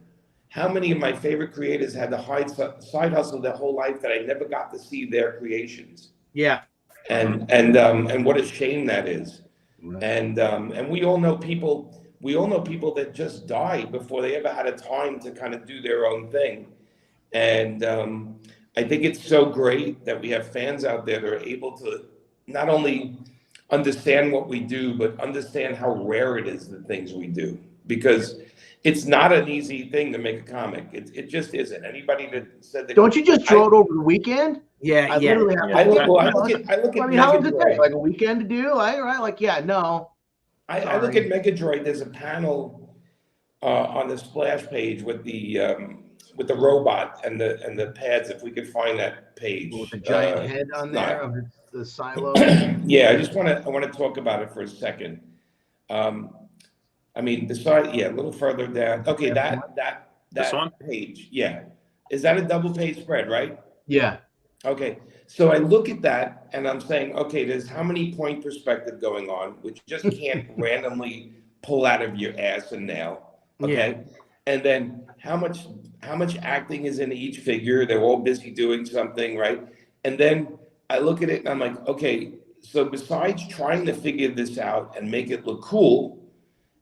how many of my favorite creators had to side hustle their whole life that I never got to see their creations. Yeah. And what a shame that is. And we all know people that just died before they ever had a time to kind of do their own thing. And I think it's so great that we have fans out there that are able to not only understand what we do, but understand how rare it is, the things we do, because it's not an easy thing to make a comic. It just isn't. Anybody that said that. Don't you just draw it over the weekend? Yeah, I literally have. I look at how does it take? MEGADROID. Like a weekend to do? Right? Like, yeah, no. I look at MEGADROID. There's a panel on the splash page with the robot and the pads. If we could find that page With the giant head on there of the silo. Yeah, I want to talk about it for a second. I mean, a little further down. Okay, that one? page. Yeah, is that a double page spread, right? Yeah. Okay, so I look at that and I'm saying, okay, there's how many point perspective going on, which you just can't randomly pull out of your ass and nail. Okay, and then how much acting is in each figure? They're all busy doing something, right? And then I look at it and I'm like, okay, so besides trying to figure this out and make it look cool,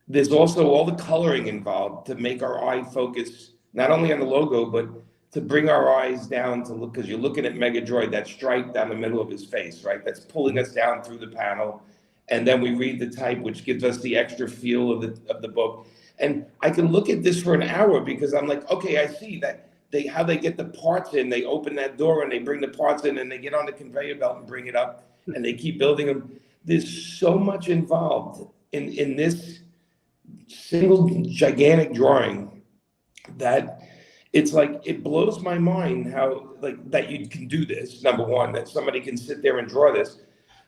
there's also all the coloring involved to make our eye focus not only on the logo, but to bring our eyes down to look, because you're looking at MEGADROID, that stripe down the middle of his face, right? That's pulling us down through the panel. And then we read the type, which gives us the extra feel of the book. And I can look at this for an hour because I'm like, okay, I see that how they get the parts in. They open that door and they bring the parts in and they get on the conveyor belt and bring it up and they keep building them. There's so much involved in this single gigantic drawing that it's like, it blows my mind how, like, that you can do this. Number one, that somebody can sit there and draw this,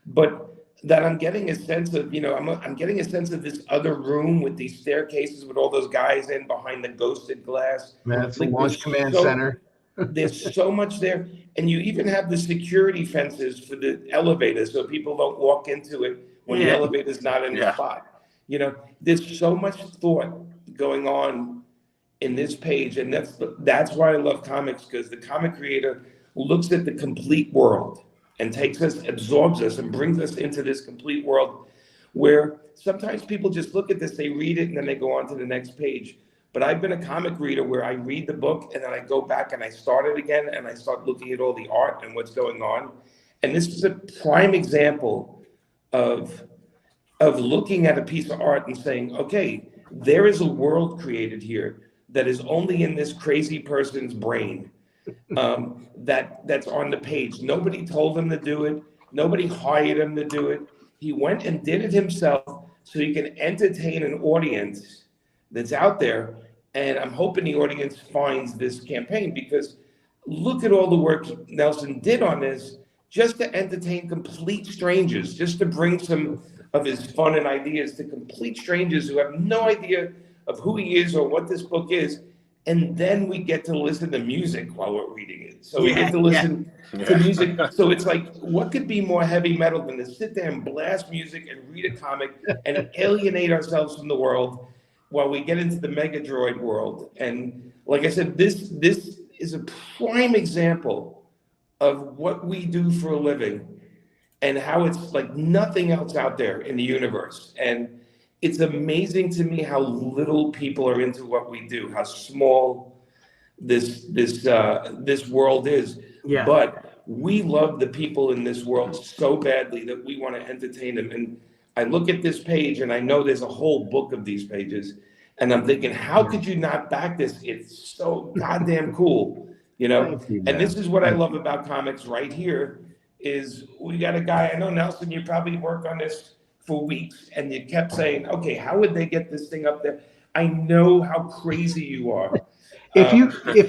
but that I'm getting a sense of, I'm getting a sense of this other room with these staircases with all those guys in behind the ghosted glass. Man, it's like the launch command center. There's so much there. And you even have the security fences for the elevator so people don't walk into it when the elevator's not in the spot. There's so much thought going on in this page. And that's why I love comics, because the comic creator looks at the complete world and takes us, absorbs us, and brings us into this complete world where sometimes people just look at this, they read it, and then they go on to the next page. But I've been a comic reader where I read the book, and then I go back and I start it again, and I start looking at all the art and what's going on. And this is a prime example of looking at a piece of art and saying, okay, there is a world created here that is only in this crazy person's brain. That's on the page. Nobody told him to do it. Nobody hired him to do it. He went and did it himself so he can entertain an audience that's out there. And I'm hoping the audience finds this campaign, because look at all the work Nelson did on this just to entertain complete strangers, just to bring some of his fun and ideas to complete strangers who have no idea of who he is or what this book is. And then we get to listen to music while we're reading it. So we get to listen to music. So it's like, what could be more heavy metal than to sit there and blast music and read a comic and alienate ourselves from the world while we get into the MEGADROID world? And like I said, this is a prime example of what we do for a living and how it's like nothing else out there in the universe. And it's amazing to me how little people are into what we do, how small this world is. Yeah. But we love the people in this world so badly that we want to entertain them. And I look at this page and I know there's a whole book of these pages. And I'm thinking, how could you not back this? It's so goddamn cool, you know? And this is what I love about comics right here is we got a guy, I know, Nelson, you probably worked on this for weeks and you kept saying, okay, how would they get this thing up there? I know how crazy you are. If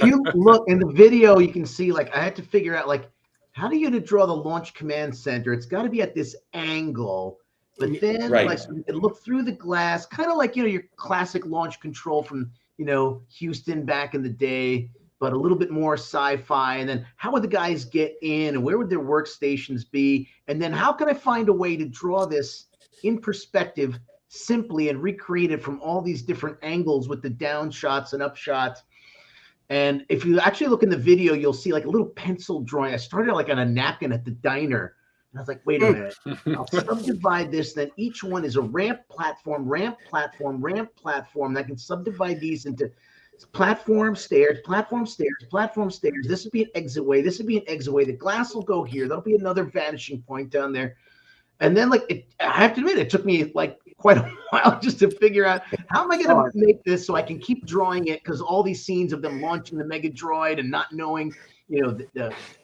you look in the video, you can see, like, I had to figure out, like, how do you draw the launch command center? It's got to be at this angle. But then, like, so you can look through the glass, kind of like, you know, your classic launch control from, you know, Houston back in the day, but a little bit more sci-fi. And then how would the guys get in and where would their workstations be? And then how can I find a way to draw this in perspective simply and recreate it from all these different angles with the down shots and up shots? And if you actually look in the video, you'll see like a little pencil drawing. I started like on a napkin at the diner. And I was like, wait a minute, I'll subdivide this. Then each one is a ramp, platform, ramp, platform, ramp, platform. And I can subdivide these into platform, stairs, platform, stairs, platform, stairs. This would be an exit way. This would be an exit way. The glass will go here. There'll be another vanishing point down there. And then, like, I have to admit, it took me like quite a while just to figure out how am I going to make this so I can keep drawing it, because all these scenes of them launching the Megadroid and not knowing, you know,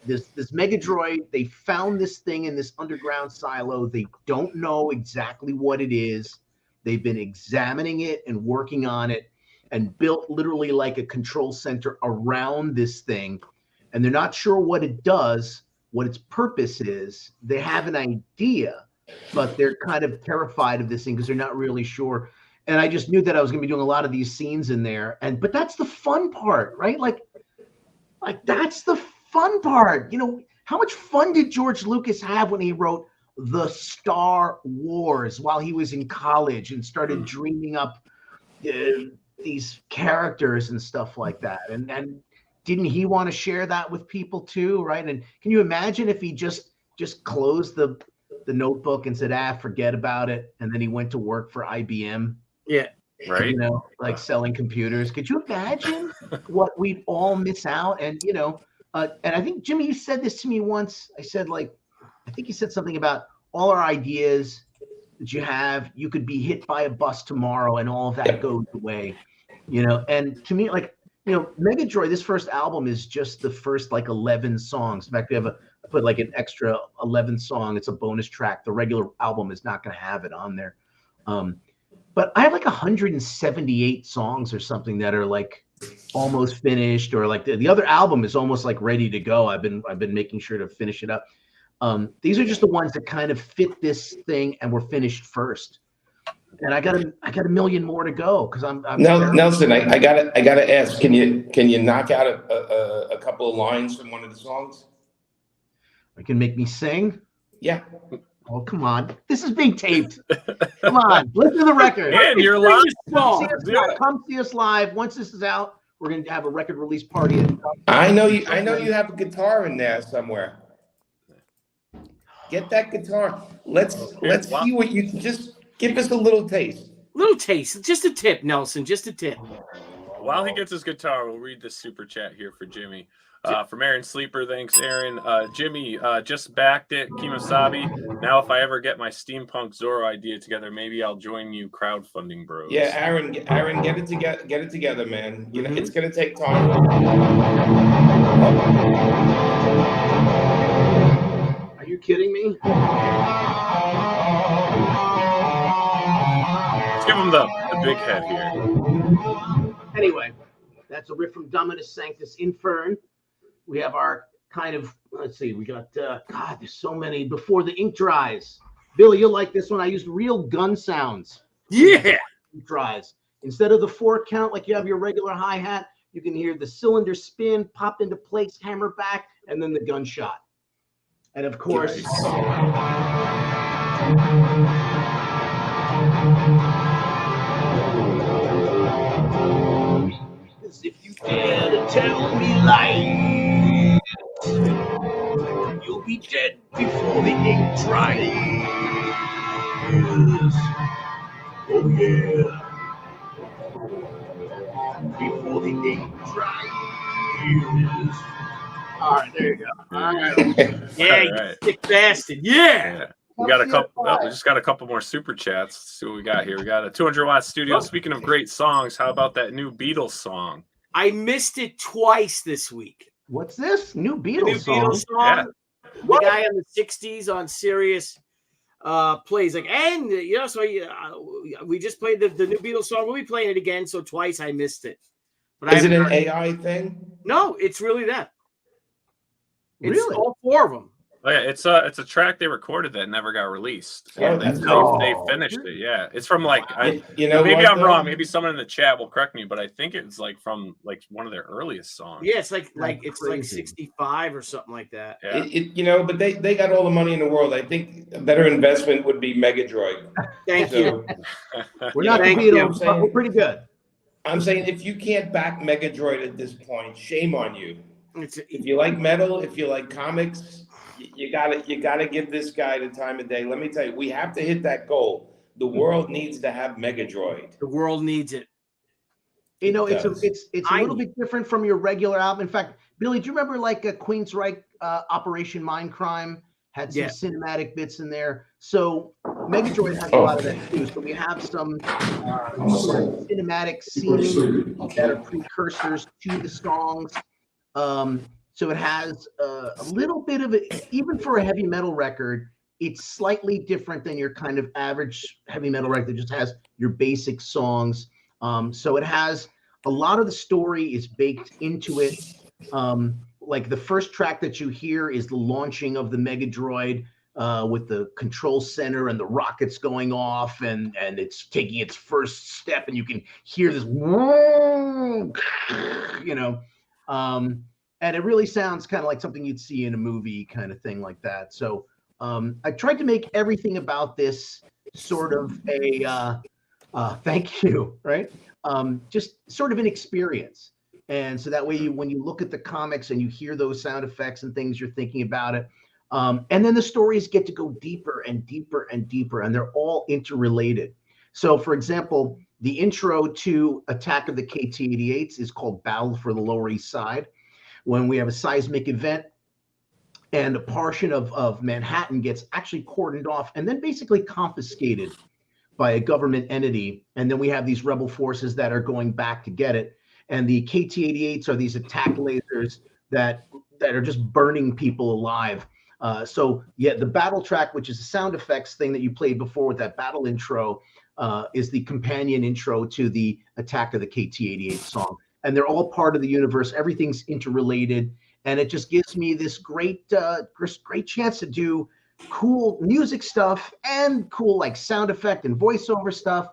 this Megadroid, they found this thing in this underground silo. They don't know exactly what it is. They've been examining it and working on it and built literally like a control center around this thing. And they're not sure what it does, what its purpose is. They have an idea, but they're kind of terrified of this thing because they're not really sure. And I just knew that I was going to be doing a lot of these scenes in there. But that's the fun part, right? Like that's the fun part. You know, how much fun did George Lucas have when he wrote The Star Wars while he was in college and started dreaming up these characters and stuff like that? And didn't he want to share that with people too, right? And can you imagine if he just closed the notebook and said, forget about it, and then he went to work for IBM? Yeah. Right. You know, like selling computers. Could you imagine what we'd all miss out? And, you know, and I think, Jimmy, you said this to me once. I said, like, I think you said something about all our ideas that you have, you could be hit by a bus tomorrow and all of that goes away, you know? And to me, like, you know, Megadroid, this first album is just the first like 11 songs. In fact, we have put like an extra 11 song. It's a bonus track. The regular album is not going to have it on there. But I have like 178 songs or something that are like almost finished, or like the other album is almost like ready to go. I've been making sure to finish it up. These are just the ones that kind of fit this thing and were finished first. And I got a million more to go because I'm Nelson, I gotta ask, can you knock out a couple of lines from one of the songs? You can make me sing? Yeah. Oh, come on. This is being taped. Come on. Listen to the record. And you're live. Come see us live. Once this is out, we're going to have a record release party. I know you have a guitar in there somewhere. Get that guitar. Let's see what you can just give us a little taste. Little taste. Just a tip, Nelson. Just a tip. While he gets his guitar, we'll read this super chat here for Jimmy. From Aaron Sleeper, thanks, Aaron. Jimmy, just backed it. Kemosabe. Now, if I ever get my steampunk Zorro idea together, maybe I'll join you, crowdfunding bros. Yeah, Aaron, get it together, man. You know, it's gonna take time. Are you kidding me? Let's give him the big head here. Anyway, that's a riff from Dominus Sanctus Infern. We have our kind of, let's see, we got, God, there's so many. Before the ink dries. Billy, you'll like this one. I used real gun sounds. Yeah. Ink dries. Instead of the 4 count, like you have your regular hi-hat, you can hear the cylinder spin, pop into place, hammer back, and then the gunshot. And of course, if you did. dries. Oh yeah. Before the ink dries. All right, there you go. All right. Yeah, you Alright. sick bastard. Yeah. Yeah. We got a couple. We just got a couple more super chats. Let's see what we got here. We got a 200-watt studio. Speaking of great songs, how about that new Beatles song? I missed it twice this week. What's this? New The Beatles new song? Beatles song. The guy in the 60s on Sirius plays like, and so we just played the new Beatles song. We'll be playing it again, so twice I missed it. But Is it an AI thing? No, it's really that. It's Really? all four of them. Oh yeah, it's a track they recorded that never got released. Yeah, they finished it. Yeah, it's from like maybe I'm wrong. Maybe someone in the chat will correct me, but I think it's like from like one of their earliest songs. Yeah, it's like it's like 65 or something like that. Yeah. But they got all the money in the world. I think a better investment would be Megadroid. Thank you. We're not the Thank Beatles, you. but we're pretty good. I'm saying if you can't back Megadroid at this point, shame on you. It's, If you like metal, if you like comics, you gotta give this guy the time of day. Let me tell you, we have to hit that goal. The world needs to have Megadroid. the world needs it. You know, It it's a little bit different from your regular album. In fact, Billy, do you remember like a Queensryche Operation Mindcrime had some cinematic bits in there? So Megadroid has a lot of that too. So we have some cinematic scenes that are precursors to the songs. So it has a little bit of it, even for a heavy metal record, it's slightly different than your kind of average heavy metal record that just has your basic songs. So it has a lot of the story is baked into it. Like the first track that you hear is the launching of the Megadroid with the control center and the rockets going off and it's taking its first step and you can hear this, and it really sounds kind of like something you'd see in a movie kind of thing like that. So I tried to make everything about this sort of a thank you, right? Just sort of an experience. And so that way, when you look at the comics and you hear those sound effects and things, you're thinking about it. And then the stories get to go deeper and deeper and deeper, and they're all interrelated. So, for example, the intro to Attack of the KT-88s is called Battle for the Lower East Side. When we have a seismic event and a portion of Manhattan gets actually cordoned off and then basically confiscated by a government entity. And then we have these rebel forces that are going back to get it. And the KT-88s are these attack lasers that are just burning people alive. So the battle track, which is a sound effects thing that you played before with that battle intro, is the companion intro to the Attack of the KT-88 song. And they're all part of the universe. Everything's interrelated. And it just gives me this great chance to do cool music stuff and cool like sound effect and voiceover stuff.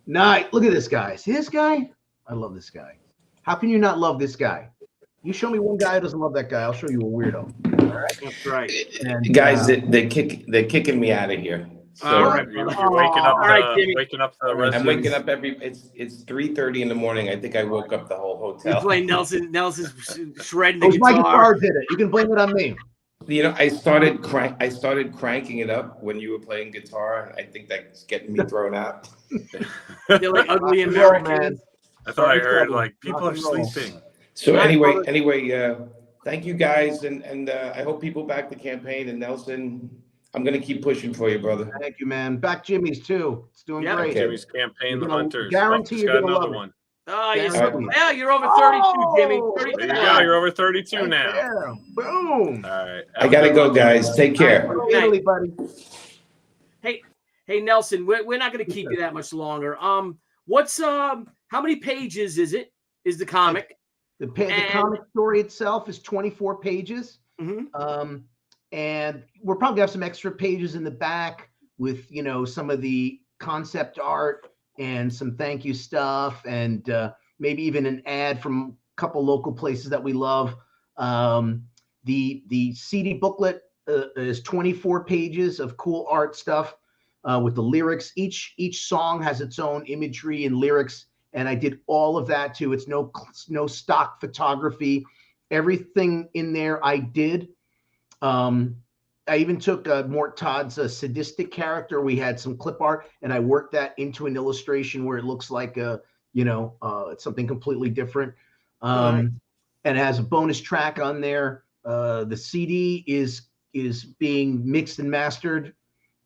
Nice. Look at this guy. See this guy? I love this guy. How can you not love this guy? You show me one guy who doesn't love that guy, I'll show you a weirdo. All right. That's right. And, guys, they're kicking me out of here. So all right, you're waking up. Waking up the residents. I'm waking up it's 3:30 in the morning. I think I woke up the whole hotel. You're playing Nelson's shredding the guitar. My guitar did it. You can blame it on me. You know, I started cranking it up when you were playing guitar. I think that's getting me thrown out. They're like ugly Americans. I thought I heard like people are sleeping. So anyway, thank you guys, and I hope people back the campaign. And Nelson, I'm gonna keep pushing for you, brother. Thank you, man. Back Jimmy's too. It's doing great. Jimmy's campaign, the Hunters. Guarantee you're gonna love one. Oh, you're over 32, Jimmy. 32. There you go. You're over 32 now. Yeah. Boom. All right. I gotta go, guys. Take care. Italy, buddy. Hey, Nelson. We're not gonna keep you that much longer. What's how many pages is it? Is the comic? The comic story itself is 24 pages. Mm-hmm. And we're probably gonna have some extra pages in the back with, some of the concept art and some thank you stuff and maybe even an ad from a couple local places that we love. The CD booklet is 24 pages of cool art stuff with the lyrics. Each song has its own imagery and lyrics. And I did all of that too. It's no stock photography. Everything in there I did. I even took Mort Todd's sadistic character. We had some clip art, and I worked that into an illustration where it looks like it's something completely different. And it has a bonus track on there. The CD is being mixed and mastered.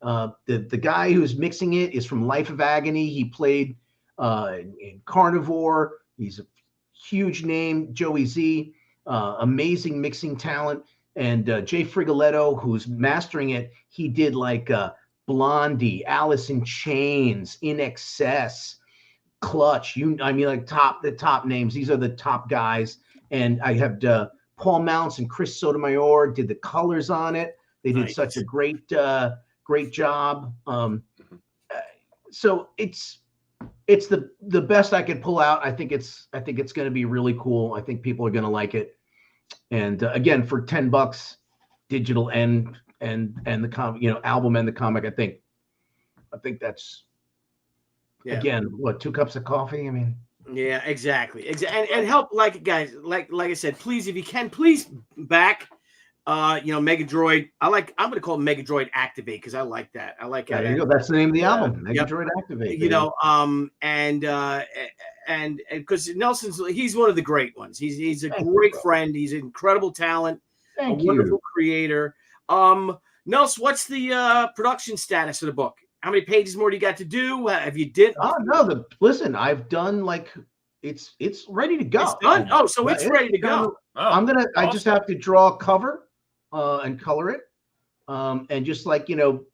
The guy who's mixing it is from Life of Agony. He played in Carnivore. He's a huge name. Joey Z, amazing mixing talent. And Jay Frigoletto, who's mastering it, he did like Blondie, Alice in Chains, In Excess, Clutch. Like the top names. These are the top guys. And I have Paul Mounts and Chris Sotomayor did the colors on it. They did such a great job. So it's the best I could pull out. I think it's going to be really cool. I think people are going to like it. And again, for $10, digital and the album and the comic, I think that's again what, 2 cups of coffee. I mean, yeah, exactly. And help, like guys, like I said, please, if you can, please back. Megadroid. I'm going to call it Megadroid Activate because I like that. I like how there you go. That's the name of the album, Megadroid Activate. And because he's one of the great ones. He's a great friend. He's an incredible talent. Wonderful creator. Nels, what's the production status of the book? How many pages more do you got to do? Have you did? Oh no, listen, I've done it's ready to go. It's done. Oh, so it's ready to go. I just have to draw a cover and color it. And just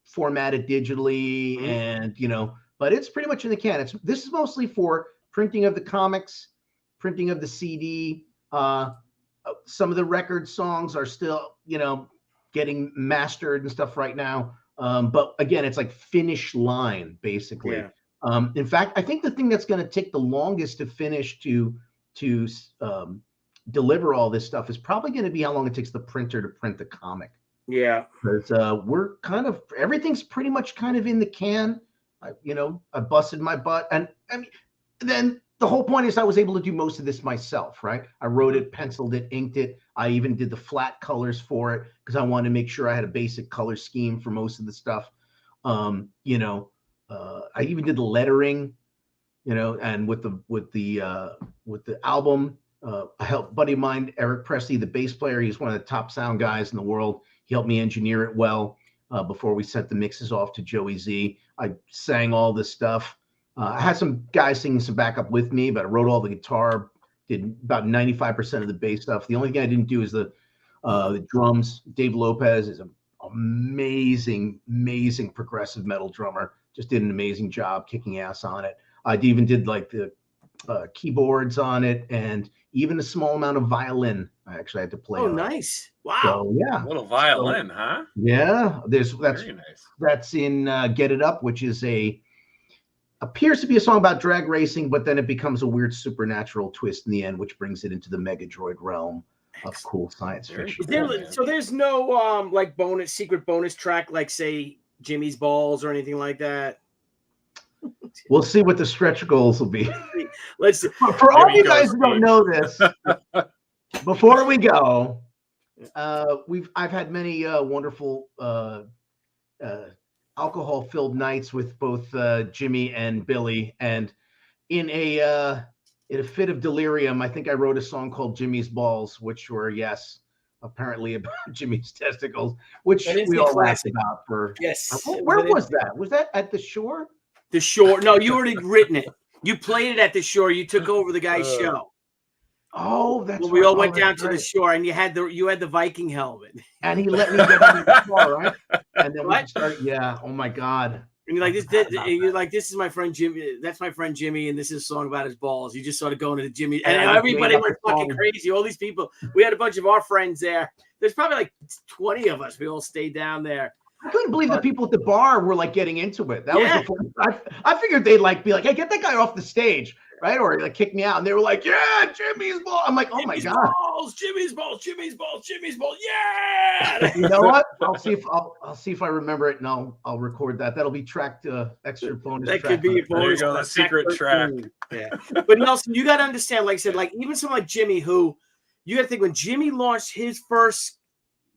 format it digitally and but it's pretty much in the can. This is mostly for printing of the comics, printing of the CD. Some of the record songs are still, getting mastered and stuff right now. But again, it's like finish line basically. Yeah. In fact, I think the thing that's going to take the longest to finish to deliver all this stuff is probably going to be how long it takes the printer to print the comic. Yeah, because we're everything's pretty much kind of in the can. I busted my butt, and I mean, then the whole point is I was able to do most of this myself, right? I wrote it, penciled it, inked it. I even did the flat colors for it because I wanted to make sure I had a basic color scheme for most of the stuff. I even did the lettering, and with the album, I helped a buddy of mine, Eric Presley, the bass player. He's one of the top sound guys in the world. He helped me engineer it well before we sent the mixes off to Joey Z. I sang all this stuff. I had some guys singing some backup with me, but I wrote all the guitar, did about 95% of the bass stuff. The only thing I didn't do is the drums. Dave Lopez is an amazing progressive metal drummer. Just did an amazing job kicking ass on it. I even did like the keyboards on it and even a small amount of violin I actually had to play. Oh, nice. Wow. So, yeah. A little violin, huh? Yeah. That's very nice. That's in Get It Up, which is appears to be a song about drag racing, but then it becomes a weird supernatural twist in the end, which brings it into the Megadroid realm of cool science fiction. So there's no secret bonus track like say Jimmy's Balls or anything like that. We'll see what the stretch goals will be. Let's see. For all you guys who don't know this, before we go, I've had many wonderful alcohol-filled nights with both Jimmy and Billy, and in a fit of delirium, I think I wrote a song called Jimmy's Balls, which were apparently about Jimmy's testicles, which we all laughed about. Where was that? Was that at the Shore? The Shore. No, you already written it. You played it at the Shore. You took over the guy's show. Oh, that's well, we all went down to the Shore, and you had the Viking helmet. And he let me get on the car, right? And then we started. Yeah. Oh my God. And you're like, this is my friend Jimmy. That's my friend Jimmy, and this is a song about his balls. You just started going to Jimmy, and everybody went fucking crazy. All these people. We had a bunch of our friends there. There's probably like 20 of us. We all stayed down there. I couldn't believe the people at the bar were like getting into it. That was the fun. I figured they'd be like, hey, get that guy off the stage, right? Or like kick me out. And they were like, yeah, Jimmy's Balls. I'm like, oh my God. Jimmy's Balls, Jimmy's Balls. Yeah. You know what? I'll see if I remember it, and I'll record that. That'll be tracked extra bonus. That could be a bonus. There you go, the secret track. Yeah. But Nelson, you got to understand, like I said, like even someone like Jimmy, who you got to think when Jimmy launched his first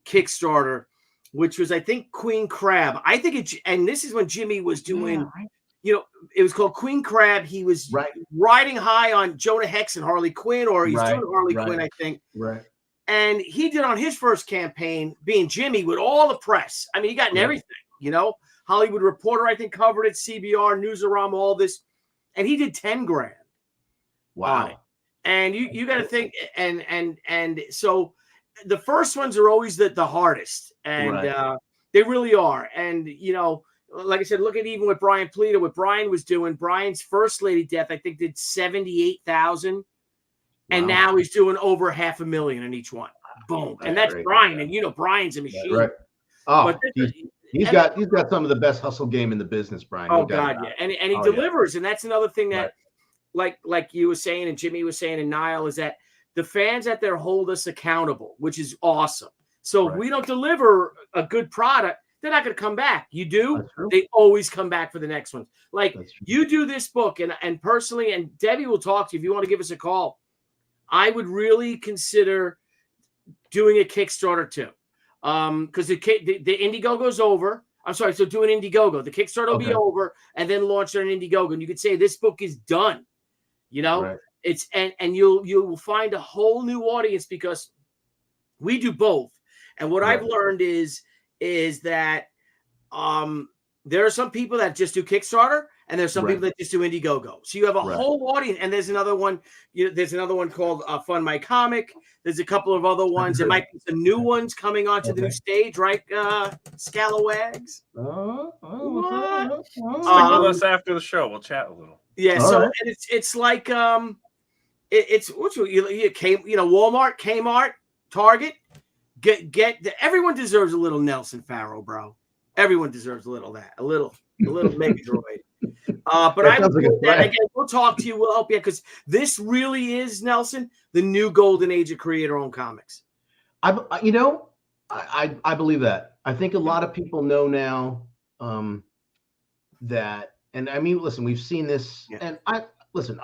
Kickstarter, which was I think Queen Crab. I think it, and this is when Jimmy was doing. Yeah, right. You know, it was called Queen Crab. He was riding high on Jonah Hex and Harley Quinn, or he's doing Harley Quinn, I think. Right. And he did on his first campaign, being Jimmy, with all the press. I mean, he got in everything, you know. Hollywood Reporter, I think, covered it, CBR, Newsarama, all this. And he did 10 grand. Wow. And you got to think, and so the first ones are always the hardest. And they really are. And, you know, like I said, look at even with Brian Polito, what Brian was doing. Brian's first Lady Death, I think, did 78,000, and now he's doing over $500,000 in each one. Boom, and that's Brian, and you know Brian's a machine. Right. Oh, but he's got some of the best hustle game in the business, Brian. Oh God, yeah, and he delivers, and that's another thing that, like you were saying, and Jimmy was saying, and Niall, is that the fans out there hold us accountable, which is awesome. So if we don't deliver a good product, they're not going to come back. You do, they always come back for the next one. Like you do this book, and personally, and Debbie will talk to you if you want to give us a call. I would really consider doing a Kickstarter too, because the Indiegogo's over. I'm sorry, so do an Indiegogo. The Kickstarter will be over, and then launch on Indiegogo, and you could say this book is done. You know, it's and you'll find a whole new audience because we do both. And what I've learned is that there are some people that just do Kickstarter, and there's some people that just do Indiegogo. So you have a whole audience, and there's another one. There's another one called Fund My Comic. There's a couple of other ones. There might be some new ones coming onto the new stage, right? Scalawags. Stick with us after the show. We'll chat a little. Yeah. And it's like it's Walmart, Kmart, Target. Everyone deserves a little Nelson Faro, bro. Everyone deserves a little Megadroid. But I would do that again. We'll talk to you. We'll help you because this really is, Nelson, the new golden age of creator-owned comics. I believe that. I think a lot of people know now that, and I mean, listen, we've seen this, and I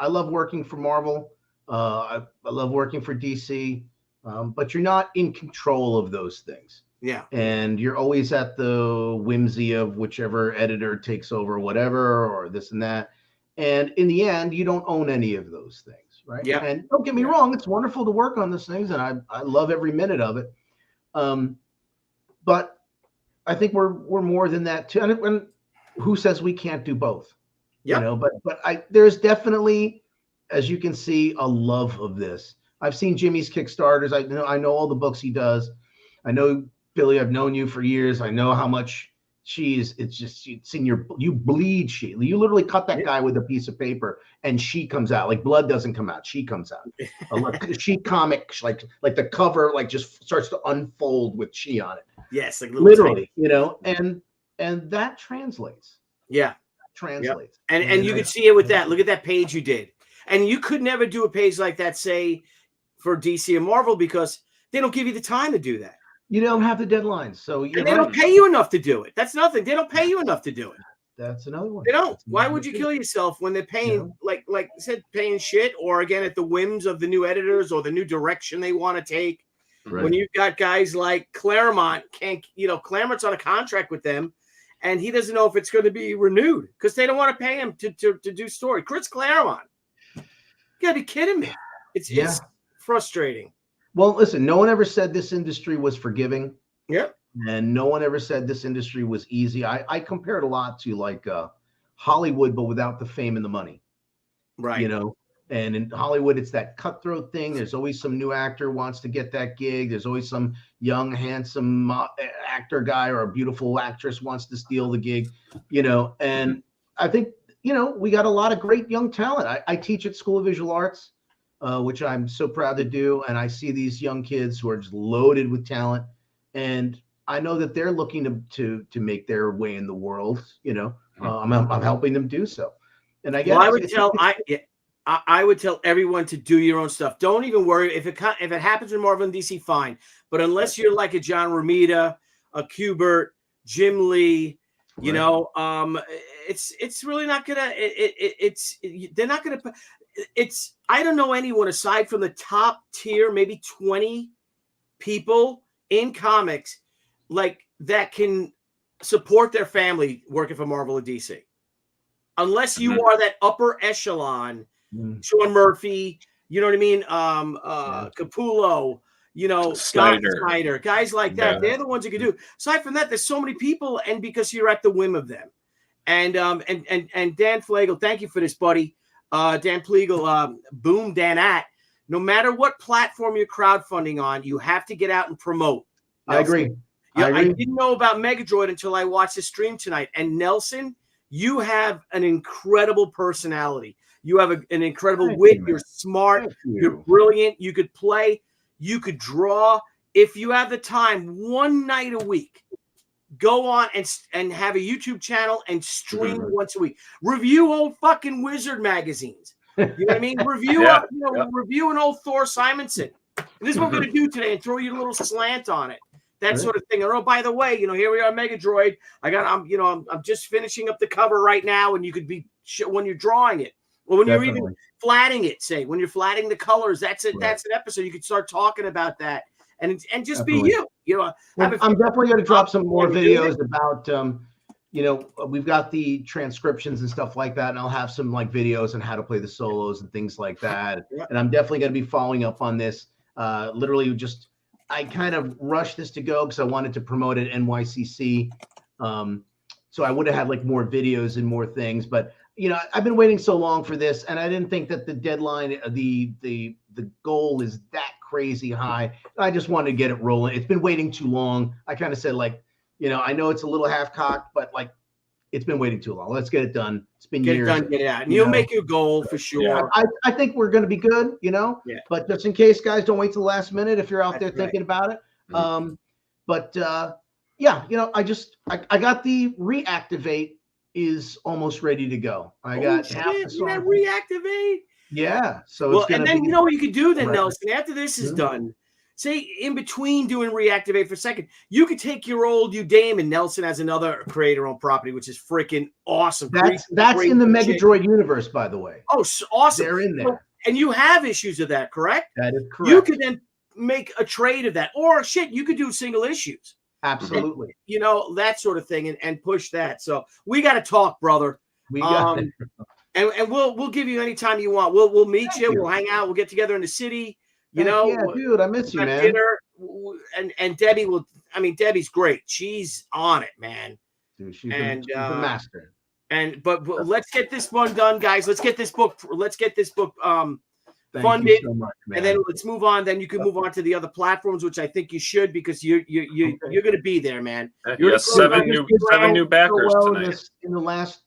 love working for Marvel. I love working for DC. But you're not in control of those things. Yeah. And you're always at the whimsy of whichever editor takes over whatever, or this and that. And in the end, you don't own any of those things, right? Yeah. And don't get me wrong, it's wonderful to work on those things, and I love every minute of it. But I think we're more than that too. And who says we can't do both? Yeah. You know, but there's definitely, as you can see, a love of this. I've seen Jimmy's Kickstarters. I know all the books he does. I know Billy. I've known you for years. I know how much it's in you bleed she. You literally cut that guy with a piece of paper and she comes out. Like blood doesn't come out. She comes out. She comic, like the cover, like just starts to unfold with she on it. Yes. Like literally, you know, and that translates. Yeah. Translates. Yep. And you can see it with that. Look at that page you did. And you could never do a page like that, say, for DC and Marvel, because they don't give you the time to do that. You don't have the deadlines, so they don't pay you enough to do it. That's nothing. They don't pay you enough to do it. That's another one. They don't. Why would you kill yourself when they're paying, like I said, paying shit, or again at the whims of the new editors or the new direction they want to take? Right. When you've got guys like Claremont, Claremont's on a contract with them, and he doesn't know if it's going to be renewed because they don't want to pay him to do story. Chris Claremont, you gotta be kidding me. It's frustrating. Well, listen, no one ever said this industry was forgiving. Yep. And no one ever said this industry was easy. I compare it a lot to like Hollywood, but without the fame and the money. Right. You know, and in Hollywood, it's that cutthroat thing. There's always some new actor wants to get that gig. There's always some young, handsome actor guy or a beautiful actress wants to steal the gig, you know. And I think, you know, we got a lot of great young talent. I teach at School of Visual Arts. Which I'm so proud to do. And I see these young kids who are just loaded with talent. And I know that they're looking to make their way in the world. You know, I'm helping them do so. And I guess I would tell everyone to do your own stuff. Don't even worry if it happens in Marvel and DC, fine. But unless you're like a John Romita, a Kubert, Jim Lee, you know, it's really not gonna. They're not gonna. I don't know anyone aside from the top tier, maybe 20 people in comics. Like that can support their family working for Marvel or DC. Unless you Mhm. are that upper echelon, Sean Murphy, you know what I mean? Capullo, you know, Scott Snyder, guys like that. Yeah. They're the ones who can do. Aside from that, there's so many people, and because you're at the whim of them. And Dan Flegel, thank you for this, buddy. Dan Flegel, boom, Dan at. No matter what platform you're crowdfunding on, you have to get out and promote. I agree. Yeah, I didn't know about Megadroid until I watched the stream tonight. And Nelson, you have an incredible personality. You have an incredible wit. You're smart. You're brilliant. You could play. You could draw. If you have the time, one night a week, go on and have a YouTube channel and stream once a week. Review old fucking Wizard magazines. You know what I mean? Review review an old Thor Simonson. And this is what we're gonna do today, and throw you a little slant on it. That sort of thing. And oh, by the way, you know, here we are, Megadroid. I'm just finishing up the cover right now, and you could be when you're drawing it, or when you're even flatting it. Say when you're flatting the colors, that's it. That's an episode. You could start talking about that, and just be you. You know, I'm definitely going to drop some more videos about. You know, we've got the transcriptions and stuff like that, and I'll have some like videos on how to play the solos and things like that. And I'm definitely going to be following up on this. Literally, I kind of rushed this to go because I wanted to promote it at NYCC. So I would have had like more videos and more things, but you know, I've been waiting so long for this, and I didn't think that the deadline, the goal is that crazy high. I just wanted to get it rolling. It's been waiting too long. I kind of said like, you know, I know it's a little half-cocked, but like, it's been waiting too long. Let's get it done. It's been years. Get it done, get it out. And you'll make your goal for sure. Yeah. I think we're going to be good, you know. Yeah. But just in case, guys, don't wait till the last minute if you're out there thinking about it. Yeah, you know, I got the reactivate is almost ready to go. I got half the song. Reactivate. Yeah. So it's and then you know what you could do then, Nelson, after this is done. Say in between doing reactivate for a second, you could take your old Udame, and Nelson has another creator-owned property, which is freaking awesome. That's in the Megadroid universe, by the way. Oh, so awesome! They're in there, and you have issues of that, correct? That is correct. You could then make a trade of that, or shit, you could do single issues. Absolutely. And, you know, that sort of thing, and push that. So we got to talk, brother. We got it. And we'll give you any time you want. We'll meet you. We'll hang out. We'll get together in the city. You know, yeah, dude, I miss you, man. Dinner, and Debbie will. I mean, Debbie's great. She's on it, man. Dude, she's the master. But let's get this one done, guys. Let's get this book. Funded. So much, and then let's move on. Then you can move on to the other platforms, which I think you should, because you're going to be there, man. You're seven new backers tonight. In the last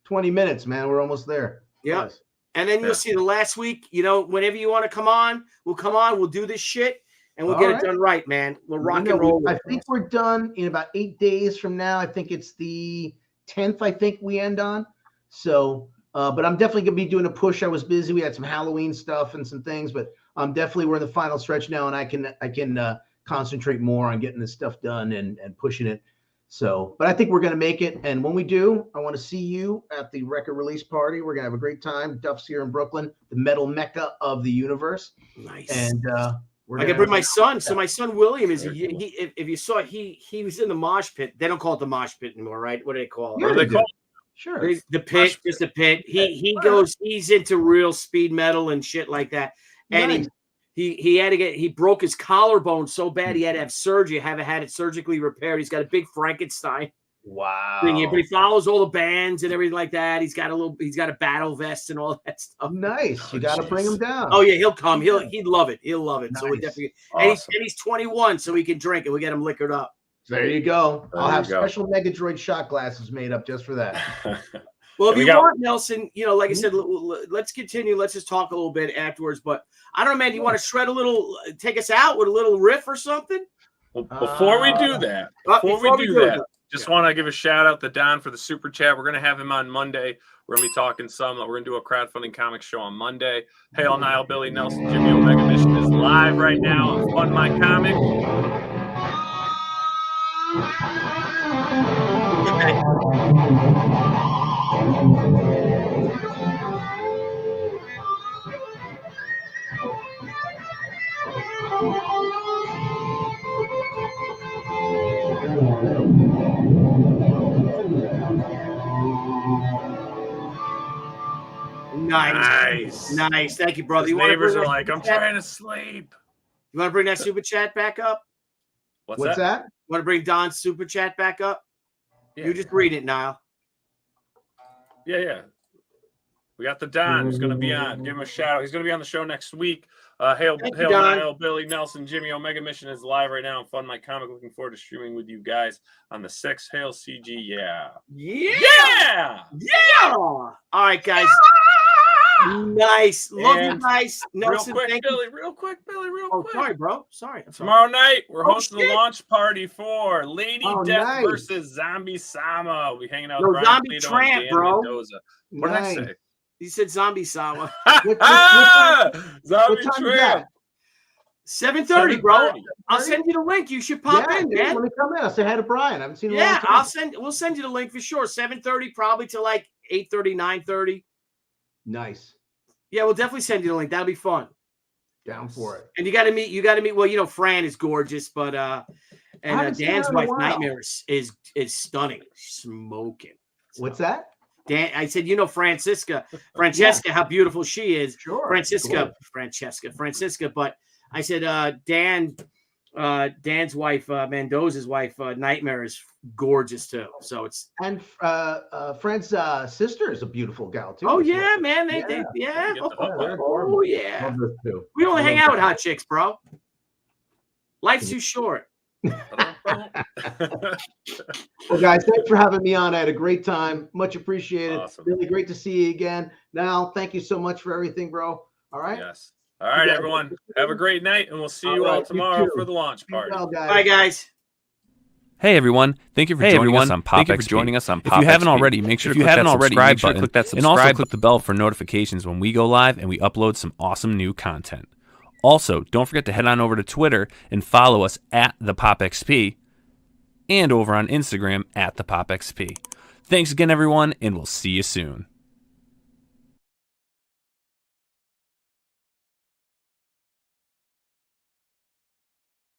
20 minutes, man, we're almost there. Yeah. Yes. And then you'll see the last week, you know, whenever you want to come on, we'll come on, we'll do this shit, and we'll get it done right, man. We'll rock and roll. I think we're done in about 8 days from now. I think it's the 10th, I think we end on. So, but I'm definitely going to be doing a push. I was busy. We had some Halloween stuff and some things, but we're in the final stretch now, and I can concentrate more on getting this stuff done and pushing it. So, but I think we're going to make it. And when we do, I want to see you at the record release party. We're going to have a great time. Duff's here in Brooklyn, the metal mecca of the universe. Nice. And I can bring my son. So my son, William, is if you saw it, he was in the mosh pit. They don't call it the mosh pit anymore, right? What do they call it? What do they call it? Sure. The pit, just the pit. He's into real speed metal and shit like that. And he broke his collarbone so bad he had to have surgery, had it surgically repaired. He's got a big Frankenstein thing here, but he follows all the bands and everything like that. He's got a battle vest and all that stuff. Nice. You got to bring him down. Oh yeah, he'll come. He'd love it. He'll love it. Nice. So we definitely Awesome. and he's 21, so he can drink, and we get him liquored up. There you go. I'll have special Megadroid shot glasses made up just for that. Well, if you want, Nelson, you know, like I said, let's continue. Let's just talk a little bit afterwards. But I don't know, man. Do you want to shred a little, take us out with a little riff or something? Well, before we do that, just want to give a shout out to Don for the super chat. We're going to have him on Monday. We're going to be talking some. We're going to do a crowdfunding comic show on Monday. Hail Nile, Billy, Nelson, Jimmy, Omega Mission is live right now on Fund My Comic. Nice. Thank you, brother. His You want to neighbors bring are that like, super I'm chat? trying to sleep. You want to bring that super chat back up? What's that? You want to bring Don's super chat back up? Yeah. You just read it, Niall. Yeah. We got the Don who's going to be on. Give him a shout out. He's going to be on the show next week. Hail, Thank you, hail, Don. Niall, Billy, Nelson, Jimmy. Omega Mission is live right now on Fun My Comic. Looking forward to streaming with you guys on the 6th. Hail, CG. Yeah. All right, guys. Nice. Love you And guys. Nelson, real quick, thank you. Billy, real quick. Oh, sorry, bro. Sorry. I'm sorry. Tomorrow night, we're Oh, hosting shit. a launch party for Lady Oh, Death nice. versus Zombie Sama. We'll be hanging out Yo, with Brian Zombie Plato Tramp, and Dan bro. Mendoza. What did I Nice. say? He said zombie Sama. What Zombie time is Tramp. 7:30, bro. 7:30. I'll send you the link. You should pop in, dude, man. Let me come in. I'll say hi to Brian. I haven't seen him in a Yeah, long time. we'll send you the link for sure. 7:30, probably to like 8:30, 9:30. Nice. Yeah, we'll definitely send you the link. That'll be fun. Down for it. And you gotta meet. Well, you know, Fran is gorgeous, but haven't seen her Dan's in a wife, while. Nightmare, is stunning. Smoking. What's that? Dan, I said, you know, Francesca, how beautiful she is. Sure. Francesca, but I said, Dan's wife, Mendoza's wife, Nightmare is gorgeous too. So it's And Fred's sister is a beautiful gal too. oh as yeah, well. man, Get the hook on. oh yeah. Love those two. We only hang Love out with that. hot chicks, bro. Life's too short. Well, guys, thanks for having me on. I had a great time. Much appreciated. Awesome. Really great to see you again. Now, thank you so much for everything, bro. All right. Yes. All right, everyone. Have a great night, and we'll see you All all right, you tomorrow too. for the launch Be party. well, guys. Bye, guys. Hey everyone! Thank you for joining us on Pop XP. If you haven't already, make sure to click that subscribe button, and also click the bell for notifications when we go live and we upload some awesome new content. Also, don't forget to head on over to Twitter and follow us at the Pop XP, and over on Instagram at the Pop XP. Thanks again, everyone, and we'll see you soon.